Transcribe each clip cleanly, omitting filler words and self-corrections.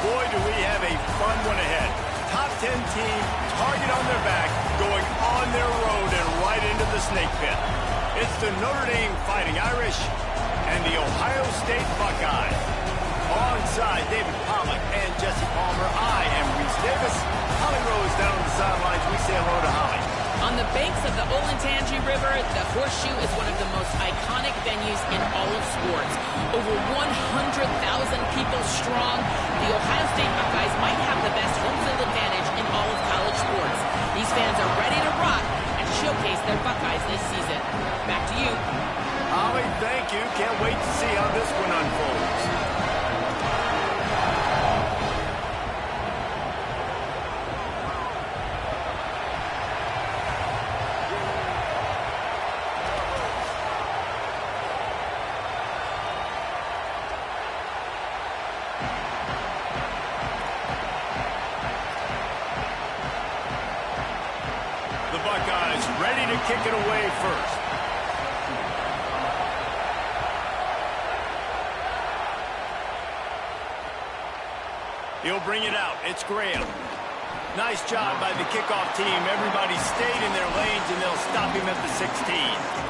boy, do we have a fun one ahead. Top 10 team, target on their back, going on their road and right into the snake pit. It's the Notre Dame Fighting Irish and the Ohio State Buckeyes. Alongside David Pollack and Jesse Palmer, I am Reese Davis. Holly Rose down on the sidelines. We say hello to Holly. On the banks of the Ncaa River, the Horseshoe is one of the most iconic venues in all of sports. Over 100,000 people strong, the Ohio State Buckeyes might have the best home field advantage in all of college sports. These fans are ready to rock and showcase their Buckeyes this season. Back to you. Holly, thank you. Can't wait to see how this one unfolds. The Buckeyes ready to kick it away first. He'll bring it out. It's Graham. Nice job by the kickoff team. Everybody stayed in their lanes, and they'll stop him at the 16.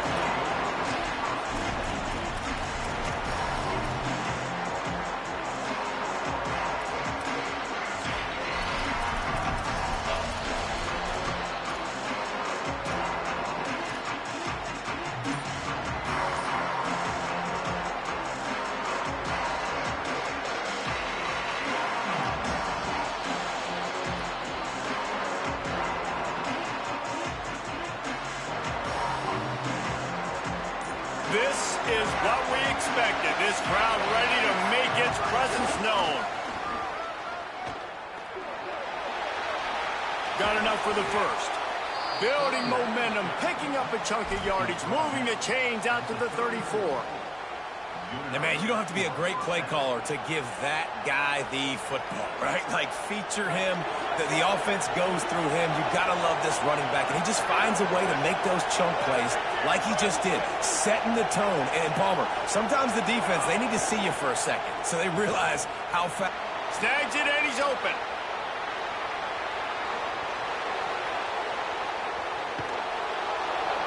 This is what we expected. This crowd ready to make its presence known. Got enough for the first. Building momentum, picking up a chunk of yardage, moving the chains out to the 34. Now, man, you don't have to be a great play caller to give that guy the football, right? Like, feature him, the offense goes through him. You've got to love this running back, and he just finds a way to make those chunk plays like he just did, setting the tone. And Palmer, sometimes the defense, they need to see you for a second so they realize how fast. Snags it, and he's open.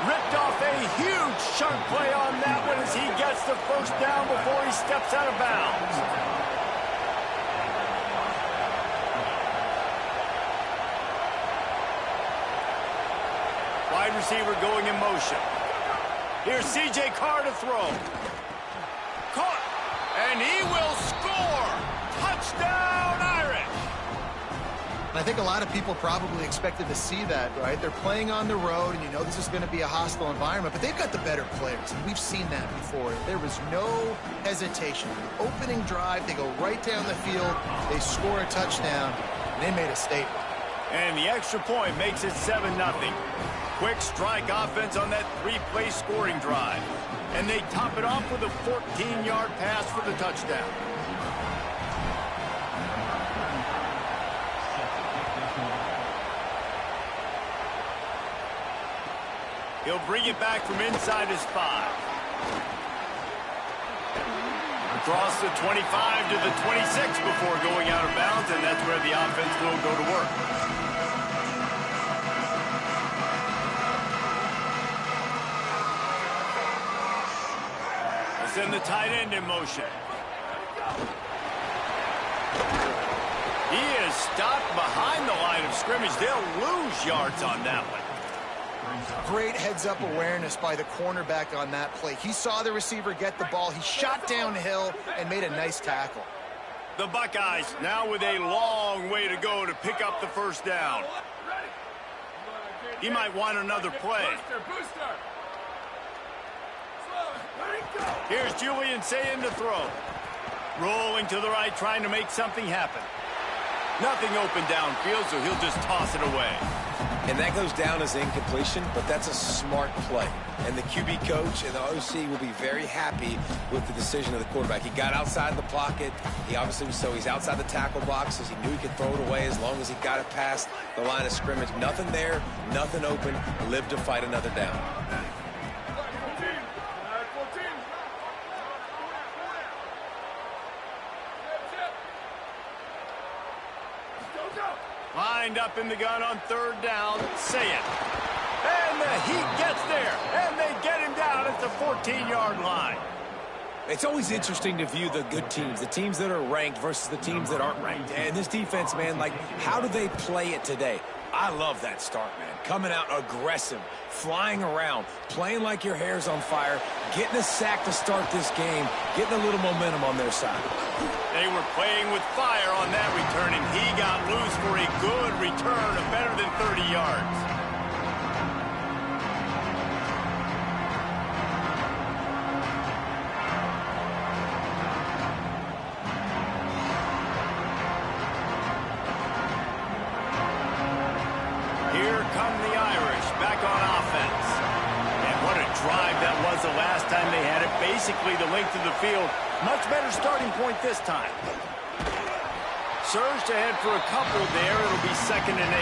Ripped off a huge chunk play on that one as he gets the first down before he steps out of bounds. Wide receiver going in motion. Here's C.J. Carr to throw. Caught, and he will score. Touchdown, Irish. I think a lot of people probably expected to see that, right? They're playing on the road, and you know this is going to be a hostile environment, but they've got the better players, and we've seen that before. There was no hesitation. Opening drive, they go right down the field, they score a touchdown, and they made a statement. And the extra point makes it 7-0. Quick strike offense on that three-play scoring drive. And they top it off with a 14-yard pass for the touchdown. He'll bring it back from inside his 5. Across the 25 to the 26 before going out of bounds, and that's where the offense will go to work. Let's send the tight end in motion. He is stopped behind the line of scrimmage. They'll lose yards on that one. Great heads-up awareness by the cornerback on that play. He saw the receiver get the ball. He shot downhill and made a nice tackle. The Buckeyes now with a long way to go to pick up the first down. He might want another play. Here's Julian Ncaa to throw. Rolling to the right, trying to make something happen. Nothing open downfield, so he'll just toss it away. And that goes down as incompletion, but that's a smart play. And the QB coach and the OC will be very happy with the decision of the quarterback. He got outside the pocket. He obviously was he's outside the tackle boxes. He knew he could throw it away as long as he got it past the line of scrimmage. Nothing there, nothing open. Live to fight another down. lined up in the gun on third down. Say it. And the Heat gets there, and they get him down at the 14-yard line. It's always interesting to view the good teams, the teams that are ranked versus the teams that aren't ranked. And this defense, man, like, how do they play it today? I love that start, man. Coming out aggressive, flying around, playing like your hair's on fire, getting a sack to start this game, getting a little momentum on their side. They were playing with fire on that return, and he got loose for a good return of better than 30 yards. Here come the Irish back on offense. And what a drive that was the last time they had it. Basically the length of the field. Much better starting point this time. Surged ahead for a couple there. It'll be 2nd and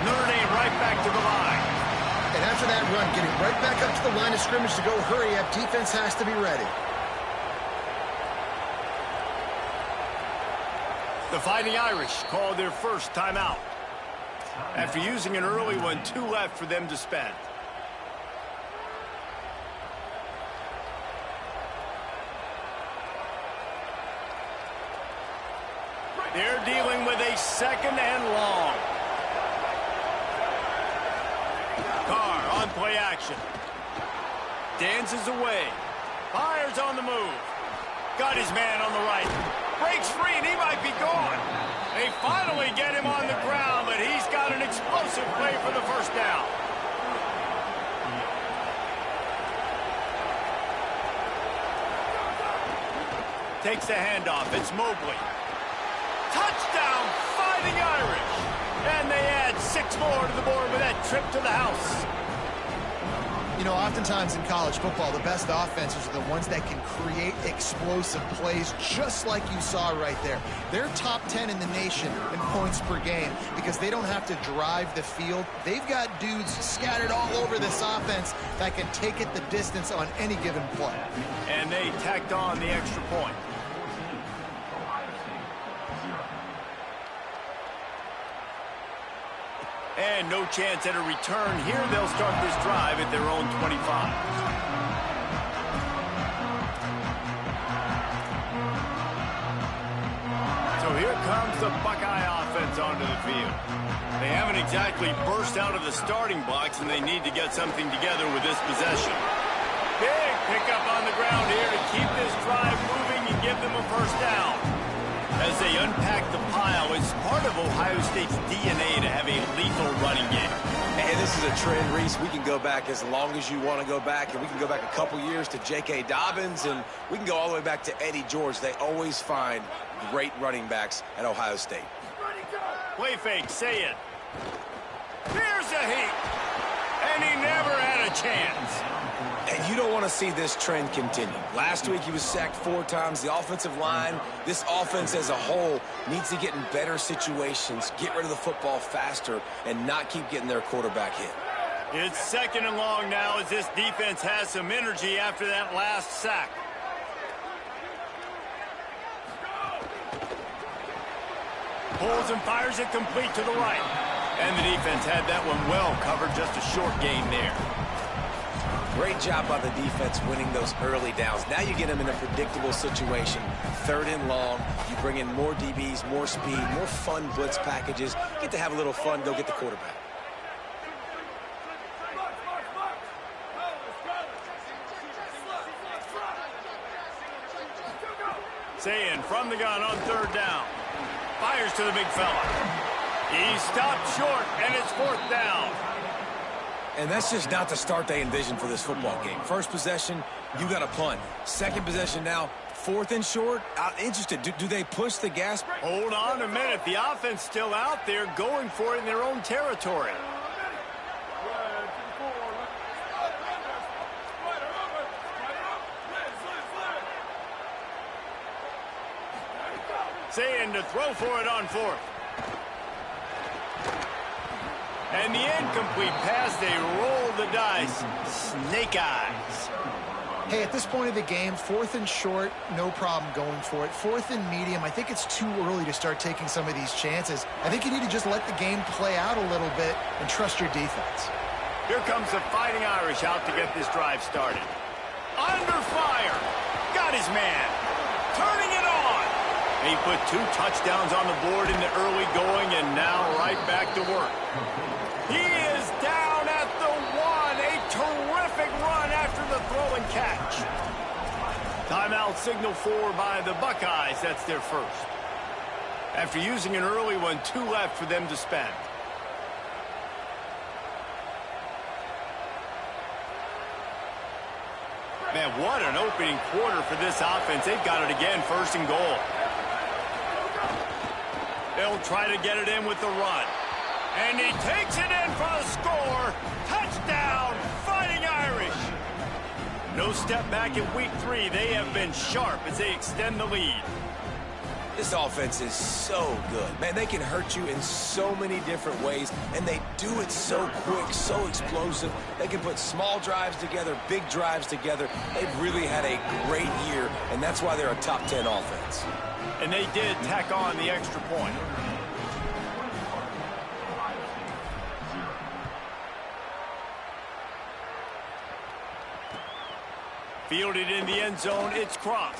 8. Notre Dame right back to the line. And after that run, getting right back up to the line of scrimmage to go hurry up, defense has to be ready. The Fighting Irish called their first timeout. After using an early one, 2 left for them to spend. They're dealing with a 2nd and long. Carr on play action. Dances away. Fires on the move. Got his man on the right. Breaks free, and he might be gone. They finally get him on the ground, but he's got an explosive play for the first down. Takes the handoff. It's Mobley. Touchdown, Fighting Irish. And they add 6 more to the board with that trip to the house. You know, oftentimes in college football, the best offenses are the ones that can create explosive plays, just like you saw right there. They're top 10 in the nation in points per game because they don't have to drive the field. They've got dudes scattered all over this offense that can take it the distance on any given play. And they tacked on the extra point. And no chance at a return here. They'll start this drive at their own 25. So here comes the Buckeye offense onto the field. They haven't exactly burst out of the starting blocks, and they need to get something together with this possession. Big pickup on the ground here to keep this drive moving and give them a first down. As they unpack the pile, it's part of Ohio State's DNA to have a lethal running game. And this is a trend, Reese. We can go back as long as you want to go back, and we can go back a couple years to J.K. Dobbins, and we can go all the way back to Eddie George. They always find great running backs at Ohio State. Play fake, say it. Here's a Heat, and he never had a chance. And you don't want to see this trend continue. Last week he was sacked 4 times. The offensive line, this offense as a whole, needs to get in better situations, get rid of the football faster, and not keep getting their quarterback hit. It's 2nd and long now as this defense has some energy after that last sack. Pulls and fires it complete to the right. And the defense had that one well covered, just a short gain there. Great job by the defense winning those early downs. Now you get them in a predictable situation. 3rd and long. You bring in more DBs, more speed, more fun blitz packages. Get to have a little fun, go get the quarterback. Sayin from the gun on 3rd down. Fires to the big fella. He stopped short, and it's 4th down. And that's just not the start they envisioned for this football game. First possession, you got a punt. Second possession now, 4th and short. Interested, do they push the gas? Hold on a minute. The offense still out there going for it in their own territory. Saying to throw for it on 4th. And the incomplete pass, they roll the dice. Snake eyes. Hey, at this point of the game, 4th and short, no problem going for it. 4th and medium, I think it's too early to start taking some of these chances. I think you need to just let the game play out a little bit and trust your defense. Here comes the Fighting Irish out to get this drive started. Under fire. Got his man. Turning it on. He put 2 touchdowns on the board in the early going and now right back to work. He is down at the 1. A terrific run after the throw and catch. Timeout signal for by the Buckeyes. That's their first. After using an early one, 2 left for them to spend. Man, what an opening quarter for this offense. They've got it again, 1st and goal. They'll try to get it in with the run. And he takes it in for the score. Touchdown, Fighting Irish. No step back in week 3. They have been sharp as they extend the lead. This offense is so good. Man, they can hurt you in so many different ways, and they do it so quick, so explosive. They can put small drives together, big drives together. They've really had a great year, and that's why they're a top 10 offense. And they did tack on the extra point. Fielded in the end zone, it's Cross.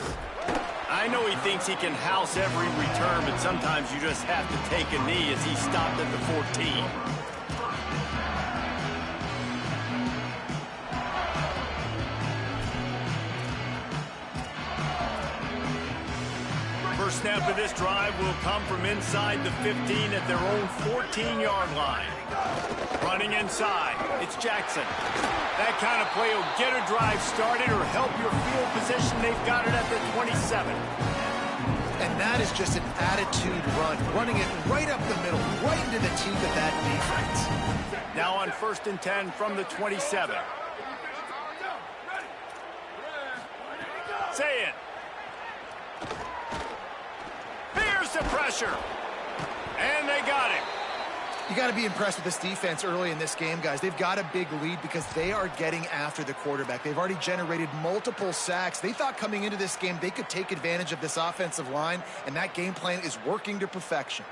I know he thinks he can house every return, but sometimes you just have to take a knee as he stopped at the 14. First snap of this drive will come from inside the 15 at their own 14-yard line. Running inside, it's Jackson. That kind of play will get a drive started or help your field position. They've got it at the 27. And that is just an attitude run, running it right up the middle, right into the teeth of that defense. Now on 1st and 10 from the 27. Say it. Here's the pressure. And they got him. You got to be impressed with this defense early in this game, guys. They've got a big lead because they are getting after the quarterback. They've already generated multiple sacks. They thought coming into this game they could take advantage of this offensive line, and that game plan is working to perfection.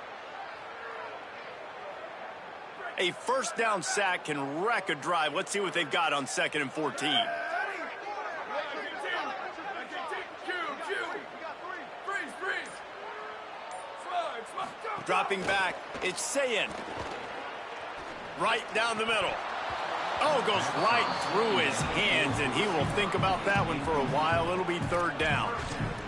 A first down sack can wreck a drive. Let's see what they've got on 2nd and 14. Dropping back, it's Ncaa. Right down the middle. Oh, goes right through his hands, and he will think about that one for a while. It'll be 3rd down.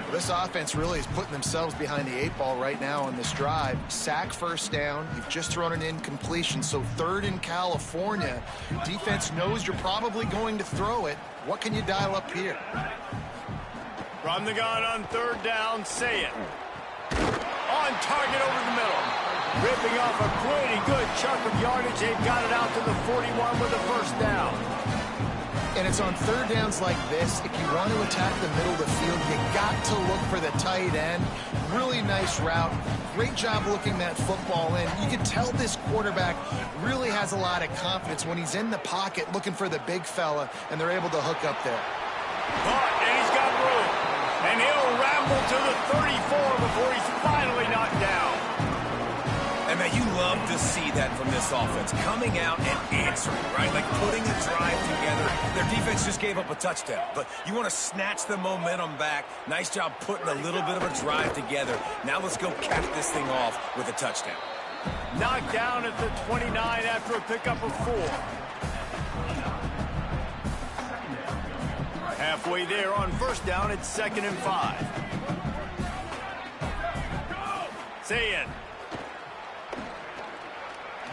Well, this offense really is putting themselves behind the 8 ball right now on this drive. Sack, 1st down. You've just thrown an incompletion, so 3rd in California. Defense knows you're probably going to throw it. What can you dial up here? From the gun on 3rd down, Ncaa. On target over the middle. Ripping off a pretty good chunk of yardage. They've got it out to the 41 with a 1st down. And it's on 3rd downs like this. If you want to attack the middle of the field, you got to look for the tight end. Really nice route. Great job looking that football in. You can tell this quarterback really has a lot of confidence when he's in the pocket looking for the big fella, and they're able to hook up there. And he's got room. And he'll ramble to the 34 before he's finally knocked down. And, man, you love to see that from this offense. Coming out and answering, right? Like putting a drive together. Their defense just gave up a touchdown. But you want to snatch the momentum back. Nice job putting a little bit of a drive together. Now let's go cap this thing off with a touchdown. Knocked down at the 29 after a pickup of 4. Halfway there on 1st down, it's 2nd and 5. Ncaa.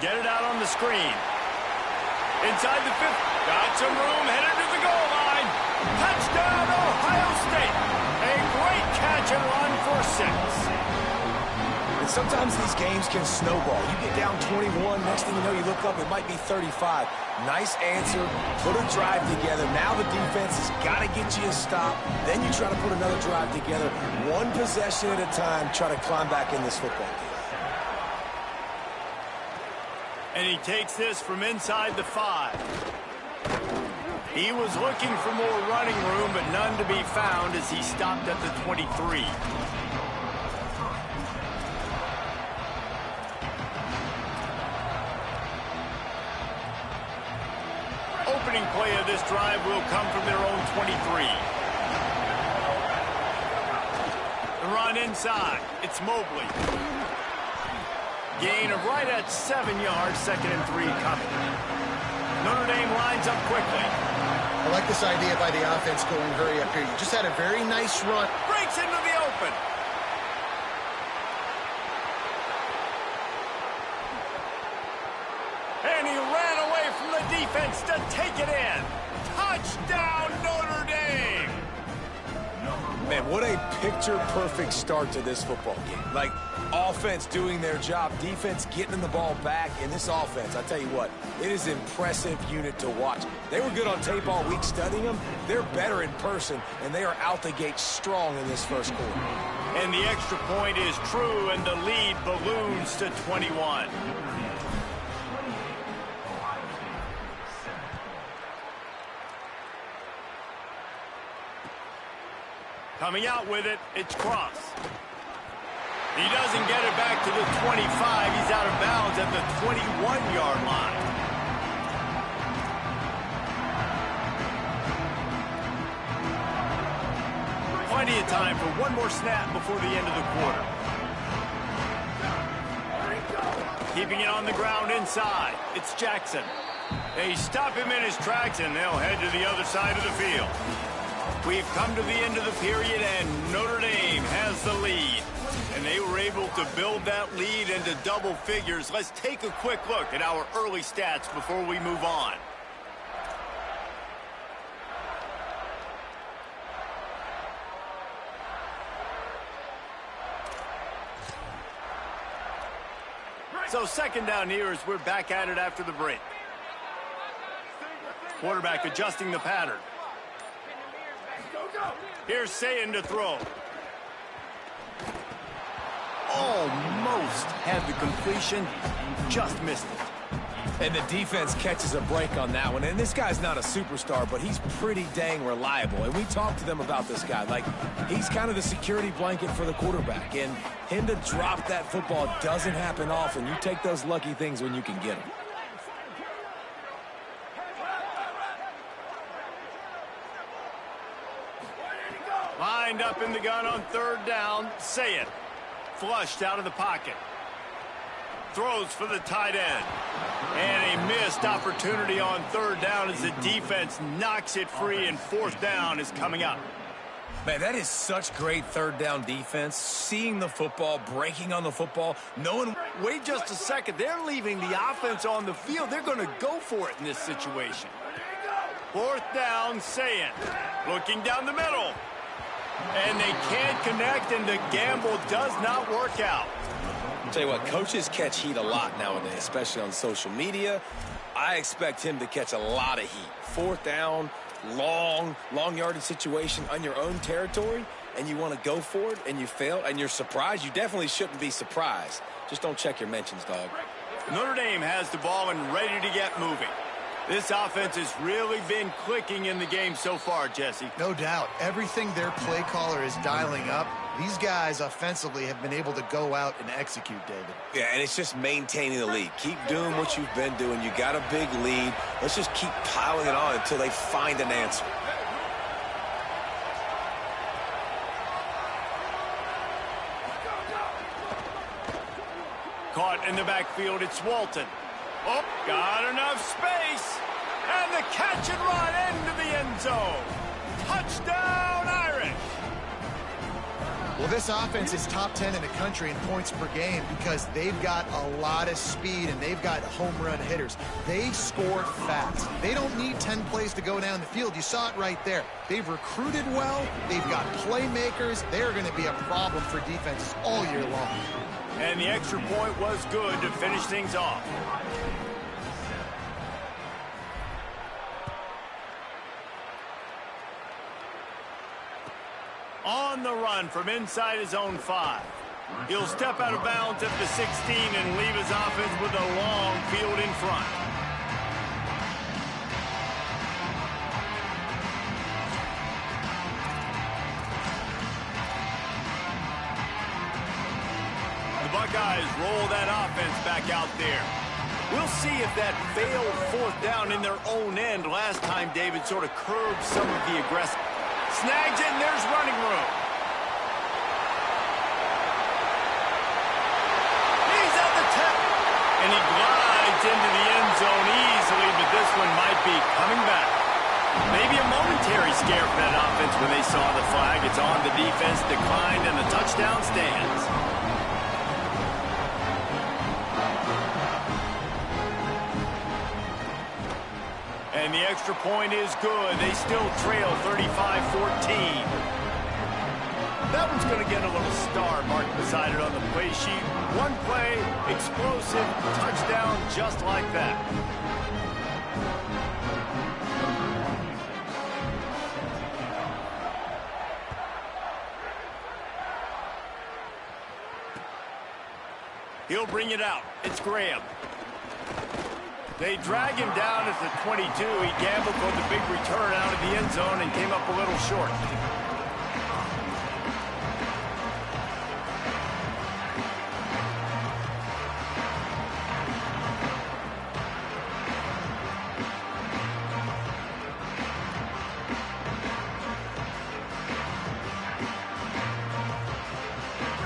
Get it out on the screen. Inside the 50. Got some room, headed to the goal line. Touchdown, Ohio State. A great catch and run for 6. And sometimes these games can snowball. You get down 21, next thing you know, you look up, it might be 35. Nice answer, put a drive together. Now the defense has got to get you a stop. Then you try to put another drive together. One possession at a time, try to climb back in this football game. And he takes this from inside the 5. He was looking for more running room, but none to be found as he stopped at the 23. Opening play of this drive will come from their own 23. The run inside. It's Mobley. Gain of right at 7 yards, 2nd and 3 coming. Notre Dame lines up quickly. I like this idea by the offense going hurry up here. You just had a very nice run. Breaks into the open. And he ran away from the defense to take it in. Touchdown, Notre Dame. Man, what a picture-perfect start to this football game. Like, offense doing their job, defense getting the ball back, and this offense, I tell you what, it is an impressive unit to watch. They were good on tape all week studying them. They're better in person, and they are out the gate strong in this first quarter. And the extra point is true, and the lead balloons to 21. Coming out with it, it's Cross. He doesn't get it back to the 25. He's out of bounds at the 21-yard line. Plenty of time for one more snap before the end of the quarter. Keeping it on the ground inside. It's Jackson. They stop him in his tracks, and they'll head to the other side of the field. We've come to the end of the period, and Notre Dame has the lead. And they were able to build that lead into double figures. Let's take a quick look at our early stats before we move on. So 2nd down here as we're back at it after the break. Quarterback adjusting the pattern. Here's Ncaa to throw. Almost had the completion, just missed it. And the defense catches a break on that one. And this guy's not a superstar, but he's pretty dang reliable. And we talked to them about this guy. Like, he's kind of the security blanket for the quarterback. And him to drop that football doesn't happen often. You take those lucky things when you can get them. Lined up in the gun on 3rd down. Ncaa. Flushed out of the pocket. Throws for the tight end. And a missed opportunity on 3rd down as the defense knocks it free, and 4th down is coming up. Man, that is such great 3rd down defense. Seeing the football, breaking on the football, knowing... Wait just a second. They're leaving the offense on the field. They're going to go for it in this situation. 4th down, Ncaa. Looking down the middle. And they can't connect, and the gamble does not work out. I'll tell you what, coaches catch heat a lot nowadays, especially on social media. I expect him to catch a lot of heat. 4th down, long yardage situation on your own territory, and you want to go for it, and you fail, and you're surprised. You definitely shouldn't be surprised. Just don't check your mentions, dog. Notre Dame has the ball and ready to get moving. This offense has really been clicking in the game so far, Jesse. No doubt. Everything their play caller is dialing up, these guys offensively have been able to go out and execute, David. Yeah, and it's just maintaining the lead. Keep doing what you've been doing. You got a big lead. Let's just keep piling it on until they find an answer. Caught in the backfield, it's Walton. Oh, got enough space. And the catch and run into the end zone. Touchdown, Irish. Well, this offense is top 10 in the country in points per game because they've got a lot of speed and they've got home run hitters. They score fast. They don't need 10 plays to go down the field. You saw it right there. They've recruited well. They've got playmakers. They're going to be a problem for defenses all year long. And the extra point was good to finish things off. On the run from inside his own 5. He'll step out of bounds at the 16 and leave his offense with a long field in front. Buckeyes roll that offense back out there. We'll see if that failed fourth down in their own end. Last time, David sort of curbed some of the aggressive. Snags it, and there's running room. He's at the 10. And he glides into the end zone easily, but this one might be coming back. Maybe a momentary scare for that offense when they saw the flag. It's on, the defense declined, and the touchdown stands. And the extra point is good. They still trail 35-14. That one's going to get a little star marked beside it on the play sheet. One play, explosive, touchdown, just like that. He'll bring it out. It's Graham. They drag him down at the 22. He gambled for the big return out of the end zone and came up a little short.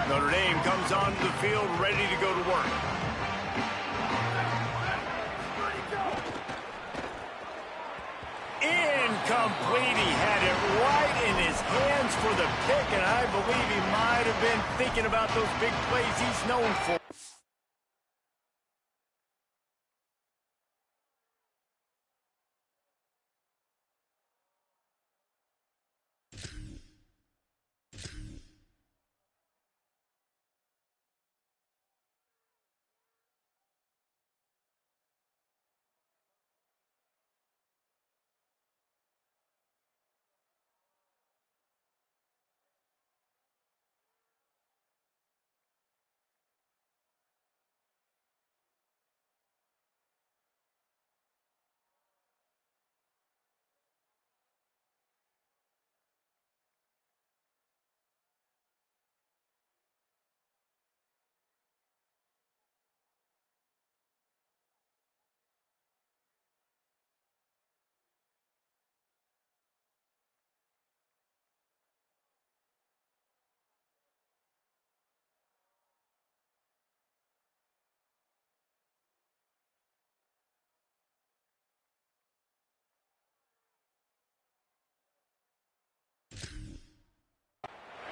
Notre Dame comes onto the field ready to go to work. Incomplete. He had it right in his hands for the pick, and I believe he might have been thinking about those big plays he's known for.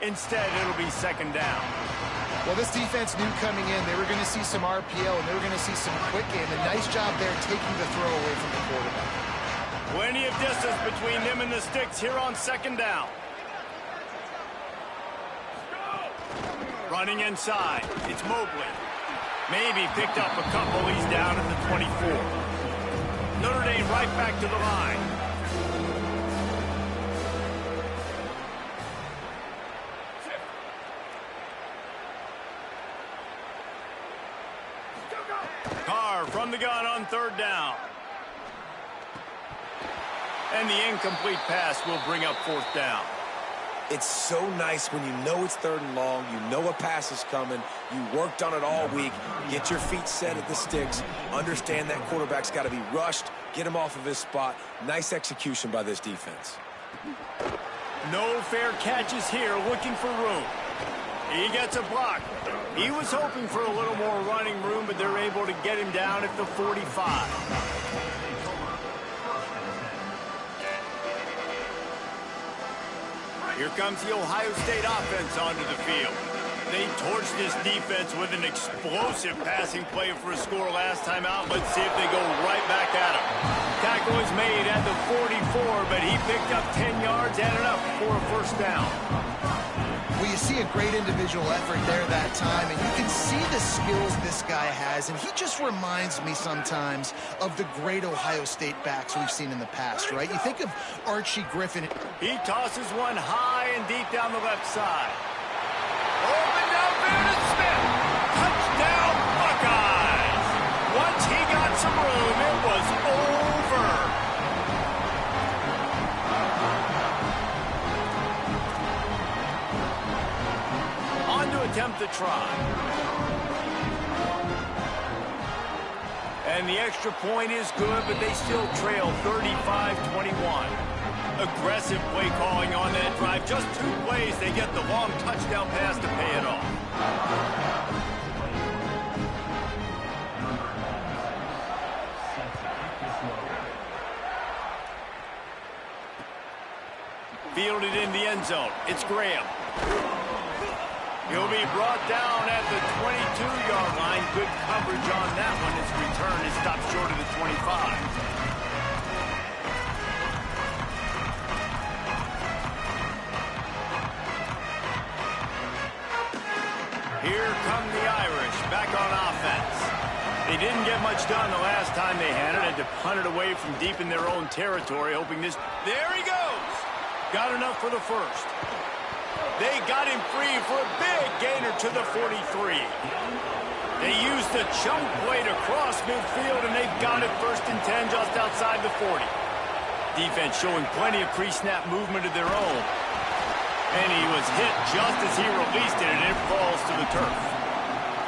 Instead, it'll be second down. Well, this defense knew coming in they were going to see some RPO and they were going to see some quick game. A nice job there taking the throw away from the quarterback. Plenty of distance between them and the sticks here on second down. Running inside. It's Mobley. Maybe picked up a couple. He's down at the 24. Notre Dame right back to the line. From the gun on third down. And the incomplete pass will bring up fourth down. It's so nice when you know it's third and long, you know a pass is coming, you worked on it all week, get your feet set at the sticks, understand that quarterback's got to be rushed, get him off of his spot. Nice execution by this defense. No fair catches here, looking for room. He gets a block. He was hoping for a little more running room, but they're able to get him down at the 45. Here comes the Ohio State offense onto the field. They torched this defense with an explosive passing play for a score last time out. Let's see if they go right back at him. Tackle is made at the 44, but he picked up 10 yards and enough for a first down. Well, you see a great individual effort there that time, and you can see the skills this guy has, and he just reminds me sometimes of the great Ohio State backs we've seen in the past, right? You think of Archie Griffin. He tosses one high and deep down the left side. Open downfield and Smith. Touchdown, Buckeyes. Once he got some room, it was over. On to attempt the try. And the extra point is good, but they still trail 35-21. Aggressive play calling on that drive. Just 2 plays, they get the long touchdown pass to pay it off. Fielded in the end zone. It's Graham. He'll be brought down at the 22-yard line. Good coverage on that one. His return is stopped short of the 25. Here come the Irish back on offense. They didn't get much done the last time they had it. Had to punt it away from deep in their own territory, hoping this... There he goes! Got enough for the first. They got him free for a big gainer to the 43. They used the chunk play to cross midfield, and they've got it 1st and 10 just outside the 40. Defense showing plenty of pre-snap movement of their own. And he was hit just as he released it, and it falls to the turf.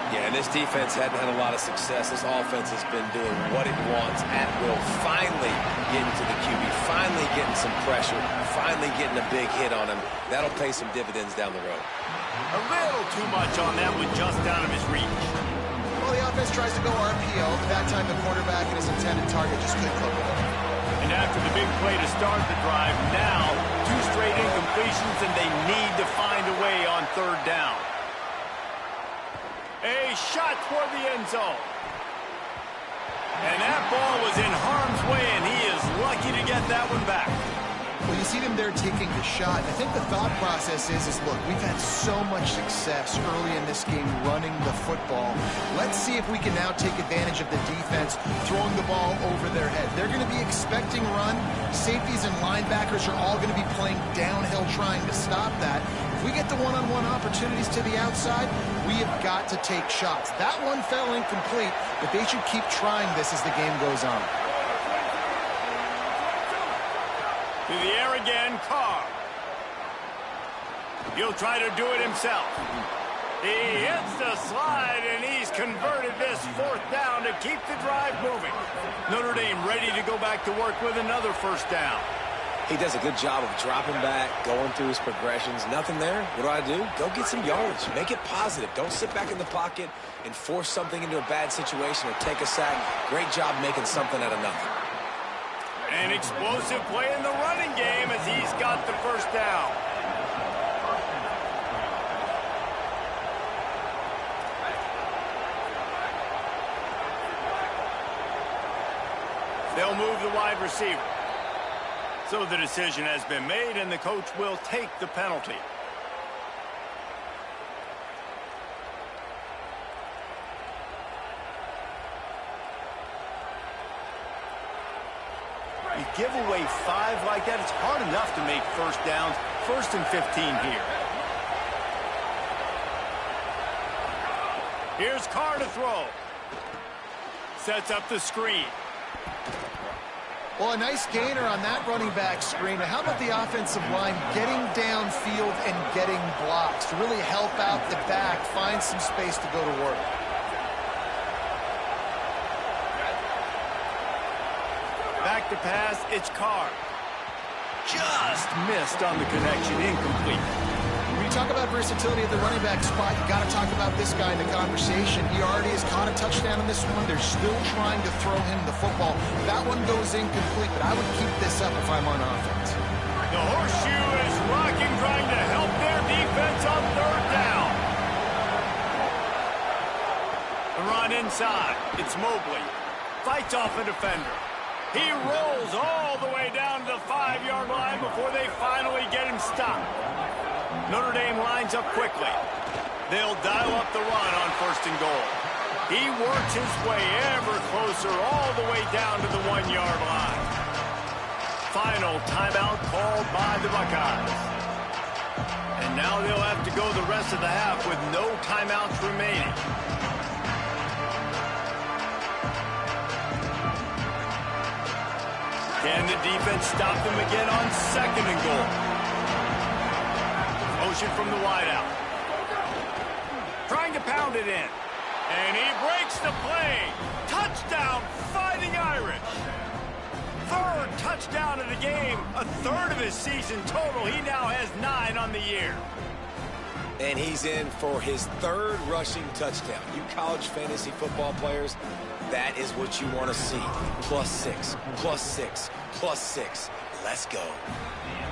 Yeah, and this defense hadn't had a lot of success. This offense has been doing what it wants at will. Finally getting to the QB, finally getting some pressure, finally getting a big hit on him. That'll pay some dividends down the road. A little too much on that one, just out of his reach. Well, the offense tries to go RPO, but that time the quarterback and his intended target just couldn't cover it. And after the big play to start the drive, now 2 straight incompletions, and they need to find a way on 3rd down. A shot toward the end zone. And that ball was in harm's way, and he is lucky to get that one back. Well, you see them there taking the shot. I think the thought process is look, we've had so much success early in this game running the football. Let's see if we can now take advantage of the defense throwing the ball over their head. They're going to be expecting run. Safeties and linebackers are all going to be playing downhill trying to stop that. If we get the one-on-one opportunities to the outside, we have got to take shots. That one fell incomplete, but they should keep trying this as the game goes on. To the air again, Carr. He'll try to do it himself. He hits the slide, and he's converted this 4th down to keep the drive moving. Notre Dame ready to go back to work with another 1st down. He does a good job of dropping back, going through his progressions. Nothing there. What do? Go get some yardage. Make it positive. Don't sit back in the pocket and force something into a bad situation or take a sack. Great job making something out of nothing. An explosive play in the running game as he's got the 1st down. They'll move the wide receiver. So the decision has been made, and the coach will take the penalty. You give away 5 like that, it's hard enough to make 1st downs. 1st and 15 here. Here's Carr to throw. Sets up the screen. Well, a nice gainer on that running back screen. How about the offensive line getting downfield and getting blocks to really help out the back, find some space to go to work? Back to pass, it's Carr. Just missed on the connection, incomplete. When you talk about versatility at the running back spot, you got to talk about this guy in the conversation. He already has caught a touchdown in this one. They're still trying to throw him the football. That one goes incomplete, but I would keep this up if I'm on offense. The horseshoe is rocking, trying to help their defense on 3rd down. The run inside. It's Mobley. Fights off a defender. He rolls all the way down to the 5-yard line before they finally get him stopped. Notre Dame lines up quickly. They'll dial up the run on 1st and goal. He works his way ever closer all the way down to the 1-yard line. Final timeout called by the Buckeyes. And now they'll have to go the rest of the half with no timeouts remaining. Can the defense stop them again on 2nd and goal? Motion from the wideout. Trying to pound it in. And he breaks the play. Touchdown, Fighting Irish. Third touchdown of the game. A third of his season total. He now has 9 on the year. And he's in for his third rushing touchdown. You college fantasy football players, that is what you want to see. +6, +6, +6. Let's go.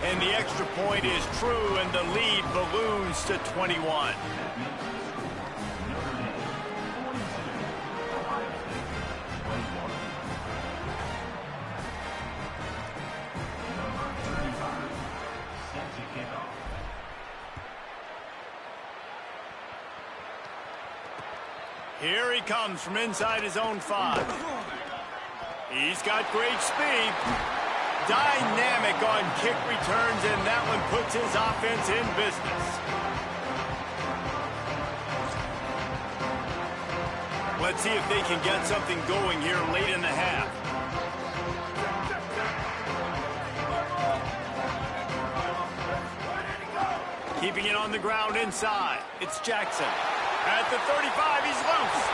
And the extra point is true, and the lead balloons to 21. Here he comes from inside his own 5. He's got great speed. Dynamic on kick returns, and that one puts his offense in business. Let's see if they can get something going here late in the half. Keeping it on the ground inside. It's Jackson. At the 35, he's loose.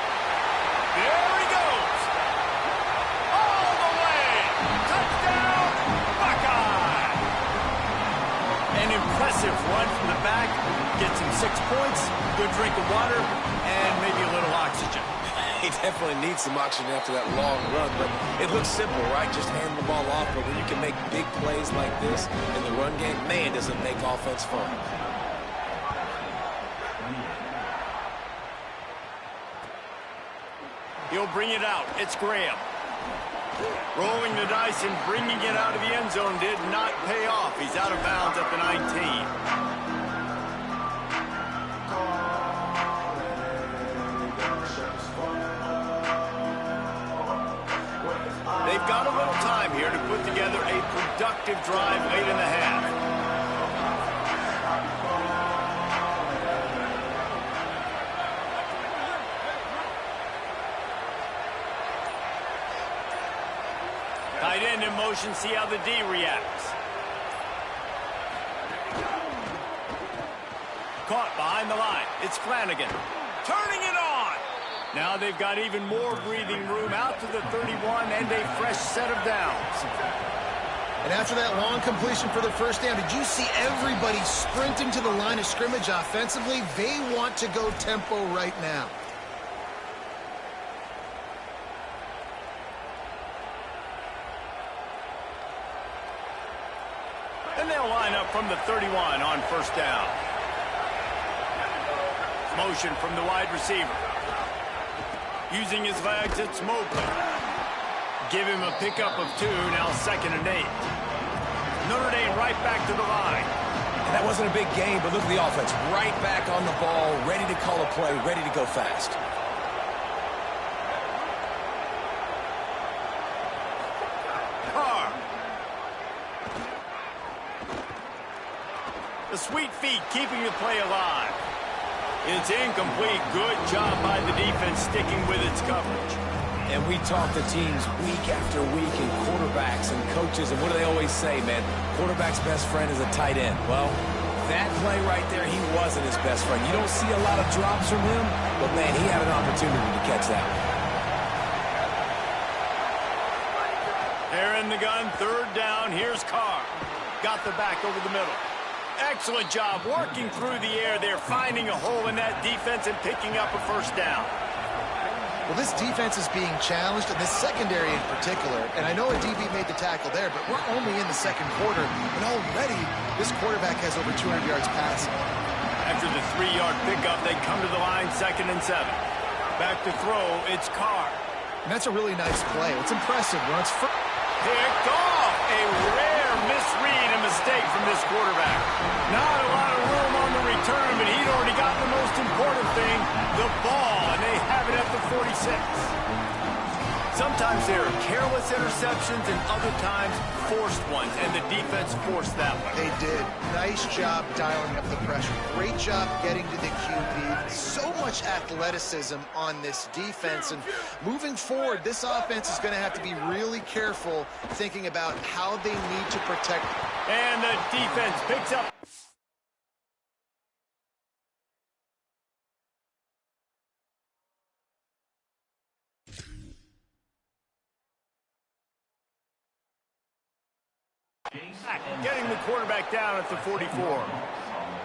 There he goes. All the way. Touchdown, Buckeye. An impressive run from the back. Gets him 6 points, good drink of water, and maybe a little oxygen. He definitely needs some oxygen after that long run, but it looks simple, right? Just hand the ball off, but when you can make big plays like this in the run game, man, does it make offense fun. He'll bring it out. It's Graham. Rolling the dice and bringing it out of the end zone did not pay off. He's out of bounds at the 19. They've got a little time here to put together a productive drive late in the half. Tight end in motion, see how the D reacts. Caught behind the line. It's Flanagan. Turning it on. Now they've got even more breathing room out to the 31 and a fresh set of downs. And after that long completion for the first down, did you see everybody sprinting to the line of scrimmage offensively? They want to go tempo right now. And they'll line up from the 31 on first down. Motion from the wide receiver. Using his legs, it's Mobley. Give him a pickup of 2, now 2nd and 8. Notre Dame right back to the line. And that wasn't a big game, but look at the offense. Right back on the ball, ready to call a play, ready to go fast. The sweet feet keeping the play alive. It's incomplete. Good job by the defense sticking with its coverage. And we talk to teams week after week and quarterbacks and coaches, and what do they always say, man? Quarterback's best friend is a tight end. Well, that play right there, he wasn't his best friend. You don't see a lot of drops from him, but, man, he had an opportunity to catch that one. They're in the gun, 3rd down. Here's Carr. Got the back over the middle. Excellent job working through the air there, finding a hole in that defense and picking up a first down. Well, this defense is being challenged, and this secondary in particular. And I know a DB made the tackle there, but we're only in the 2nd quarter, and already this quarterback has over 200 yards passing. After the 3-yard pickup, they come to the line 2nd and 7. Back to throw, it's Carr. And that's a really nice play. It's impressive. Once picked off. A rare misread and mistake from this quarterback. Not a lot of room on the return, but he'd already got the most important thing, the ball, and they have it at the 46. Sometimes there are careless interceptions and other times forced ones, and the defense forced that one. They did. Nice job dialing up the pressure. Great job getting to the QB. So much athleticism on this defense. And moving forward, this offense is going to have to be really careful thinking about how they need to protect. And the defense picks up Getting the quarterback down at the 44.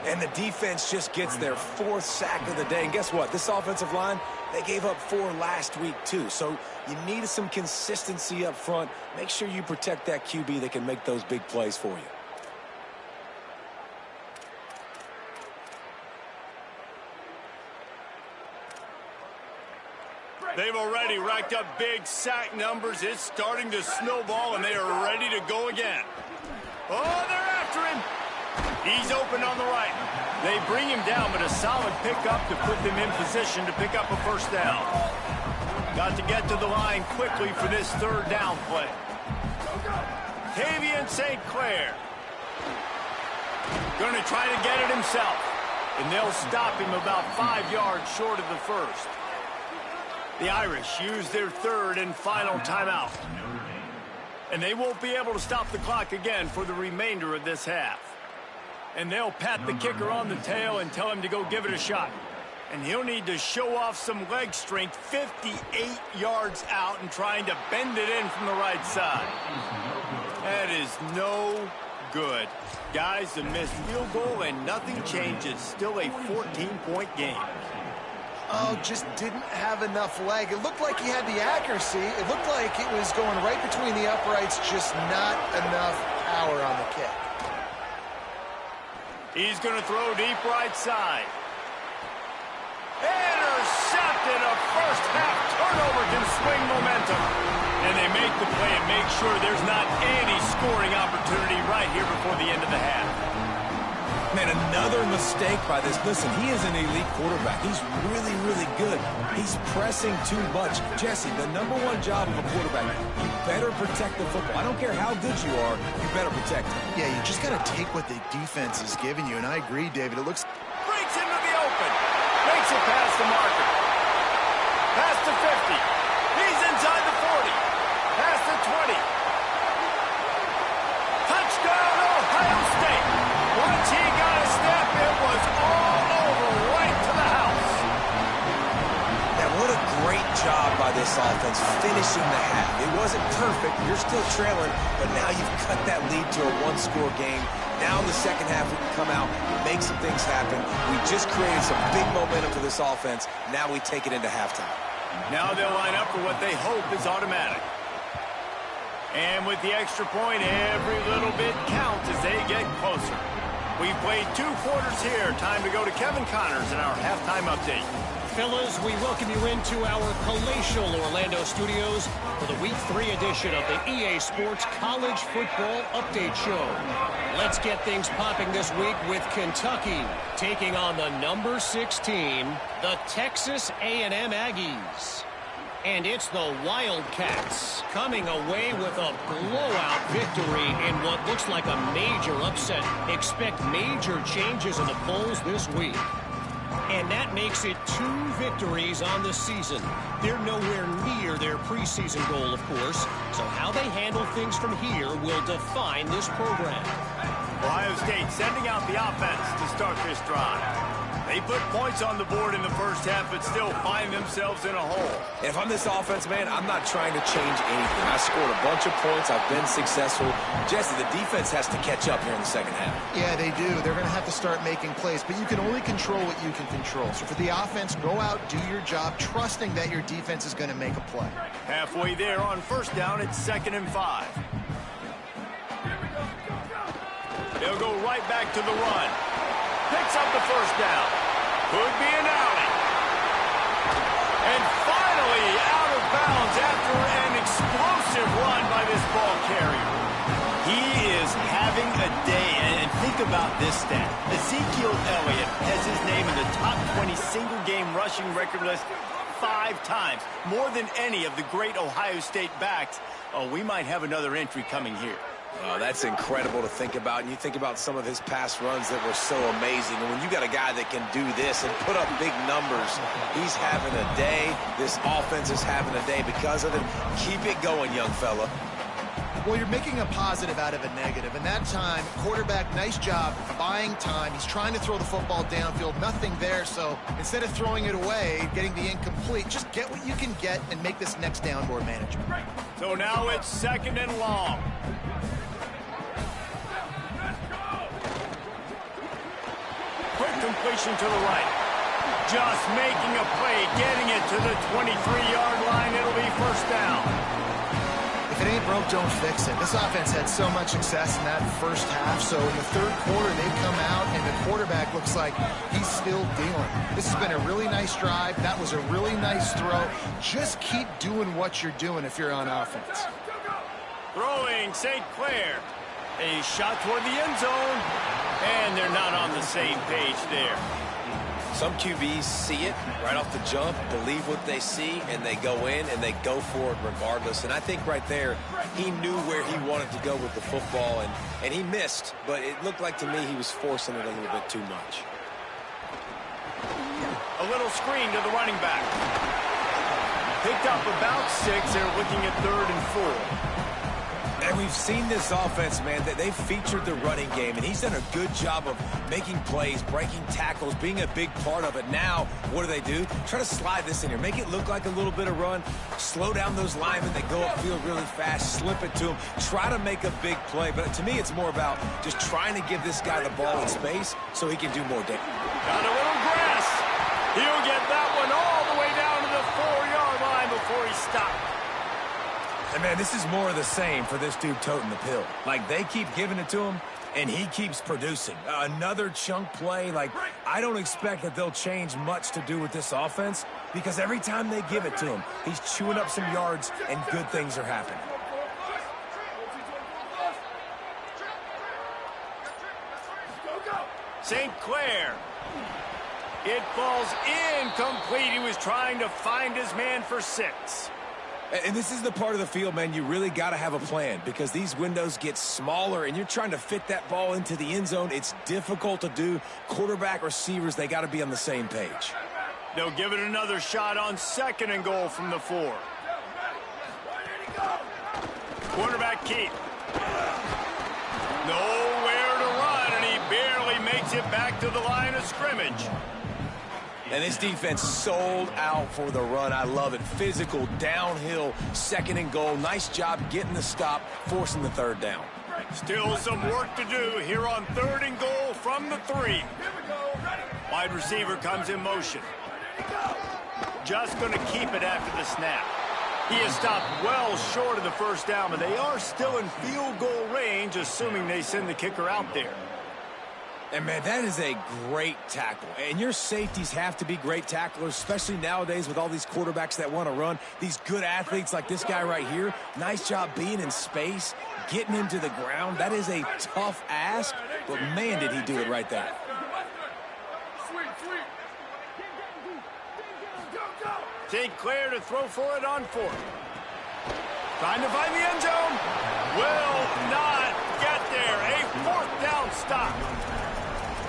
And the defense just gets their 4th sack of the day. And guess what? This offensive line, they gave up 4 last week too. So you need some consistency up front. Make sure you protect that QB that can make those big plays for you. They've already racked up big sack numbers. It's starting to snowball, and they are ready to go again. Oh, they're after him. He's open on the right. They bring him down, but a solid pickup to put them in position to pick up a first down. Got to get to the line quickly for this 3rd down play. Tavian St. Clair. Going to try to get it himself. And they'll stop him about 5 yards short of the first. The Irish use their 3rd and final timeout. And they won't be able to stop the clock again for the remainder of this half. And they'll pat the kicker on the tail and tell him to go give it a shot. And he'll need to show off some leg strength 58 yards out and trying to bend it in from the right side. That is no good. Guys, a missed field goal and nothing changes. Still a 14-point game. Oh, just didn't have enough leg. It looked like he had the accuracy. It looked like it was going right between the uprights, just not enough power on the kick. He's going to throw deep right side. Intercepted. A first-half turnover can swing momentum. And they make the play and make sure there's not any scoring opportunity right here before the end of the half. Man, another mistake by this. Listen, he is an elite quarterback. He's really, really good. He's pressing too much. Jesse, the #1 job of a quarterback, you better protect the football. I don't care how good you are, you better protect it. Yeah, you just got to take what the defense is giving you, and I agree, David. It looks... Breaks into the open. Makes it past the marker. Past the 50. He's inside the 40. Past the 20. Touchdown, Ohio State. Once he got a step, it was all over, right to the house. And what a great job by this offense finishing the half. It wasn't perfect. You're still trailing, but now you've cut that lead to a 1-score game. Now in the second half, we can come out, make some things happen. We just created some big momentum for this offense. Now we take it into halftime. Now they'll line up for what they hope is automatic. And with the extra point, every little bit counts as they get closer. We've played 2 quarters here. Time to go to Kevin Connors in our halftime update. Fellas, we welcome you into our palatial Orlando studios for the Week 3 edition of the EA Sports College Football Update Show. Let's get things popping this week with Kentucky taking on the #6 team, the Texas A&M Aggies. And it's the Wildcats coming away with a blowout victory in what looks like a major upset. Expect major changes in the polls this week. And that makes it 2 victories on the season. They're nowhere near their preseason goal, of course. So how they handle things from here will define this program. Ohio State sending out the offense to start this drive. They put points on the board in the first half, but still find themselves in a hole. If I'm this offense, man, I'm not trying to change anything. I scored a bunch of points. I've been successful. Jesse, the defense has to catch up here in the second half. Yeah, they do. They're going to have to start making plays, but you can only control what you can control. So for the offense, go out, do your job, trusting that your defense is going to make a play. Halfway there on first down, it's 2nd and 5. They'll go right back to the run. Picks up the first down. Could be an outing. And finally out of bounds after an explosive run by this ball carrier. He is having a day. And think about this stat. Ezekiel Elliott has his name in the top 20 single-game rushing record list 5 times. More than any of the great Ohio State backs. Oh, we might have another entry coming here. Oh, that's incredible to think about. And you think about some of his past runs that were so amazing. And when you got a guy that can do this and put up big numbers, he's having a day. This offense is having a day because of it. Keep it going, young fella. Well, you're making a positive out of a negative. And that time, quarterback, nice job buying time. He's trying to throw the football downfield. Nothing there. So instead of throwing it away, getting the incomplete, just get what you can get and make this next down more manageable. So now it's 2nd and long. completion to the right. Just making a play, getting it to the 23-yard line. It'll be first down. If it ain't broke, don't fix it. This offense had so much success in that first half, so in the third quarter they come out and the quarterback looks like he's still dealing. This has been a really nice drive. That was a really nice throw. Just keep doing what you're doing if you're on offense. Throwing St. Clair. A shot toward the end zone, and they're not on the same page there. Some QBs see it right off the jump, believe what they see, and they go in and they go for it regardless. And I think right there, he knew where he wanted to go with the football, and he missed. But it looked like to me he was forcing it a little bit too much. A little screen to the running back. Picked up about 6. They're looking at 3rd and 4. And we've seen this offense, man, that they've featured the running game, and he's done a good job of making plays, breaking tackles, being a big part of it. Now, what do? Try to slide this in here. Make it look like a little bit of run. Slow down those linemen. They go upfield really fast. Slip it to them. Try to make a big play. But to me, it's more about just trying to give this guy the ball in space so he can do more damage. Got a little grass. He'll get that one all the way down to the 4-yard line before he stopped. And, man, this is more of the same for this dude toting the pill. Like, they keep giving it to him, and he keeps producing. Another chunk play. Like, I don't expect that they'll change much to do with this offense because every time they give it to him, he's chewing up some yards, and good things are happening. St. Clair. It falls incomplete. He was trying to find his man for 6. And this is the part of the field, man, you really got to have a plan because these windows get smaller and you're trying to fit that ball into the end zone. It's difficult to do. Quarterback, receivers, they got to be on the same page. They'll give it another shot on 2nd and goal from the 4. Quarterback keep. Nowhere to run, and he barely makes it back to the line of scrimmage. And this defense sold out for the run. I love it. Physical, downhill, 2nd and goal. Nice job getting the stop, forcing the 3rd down. Still some work to do here on 3rd and goal from the 3. Wide receiver comes in motion. Just going to keep it after the snap. He has stopped well short of the first down, but they are still in field goal range, assuming they send the kicker out there. And, man, that is a great tackle. And your safeties have to be great tacklers, especially nowadays with all these quarterbacks that want to run. These good athletes like this guy right here, nice job being in space, getting him to the ground. That is a tough ask, but, man, did he do it right there. St. Clair to throw for it on 4th. Trying to find the end zone. Will not get there. A 4th down stop.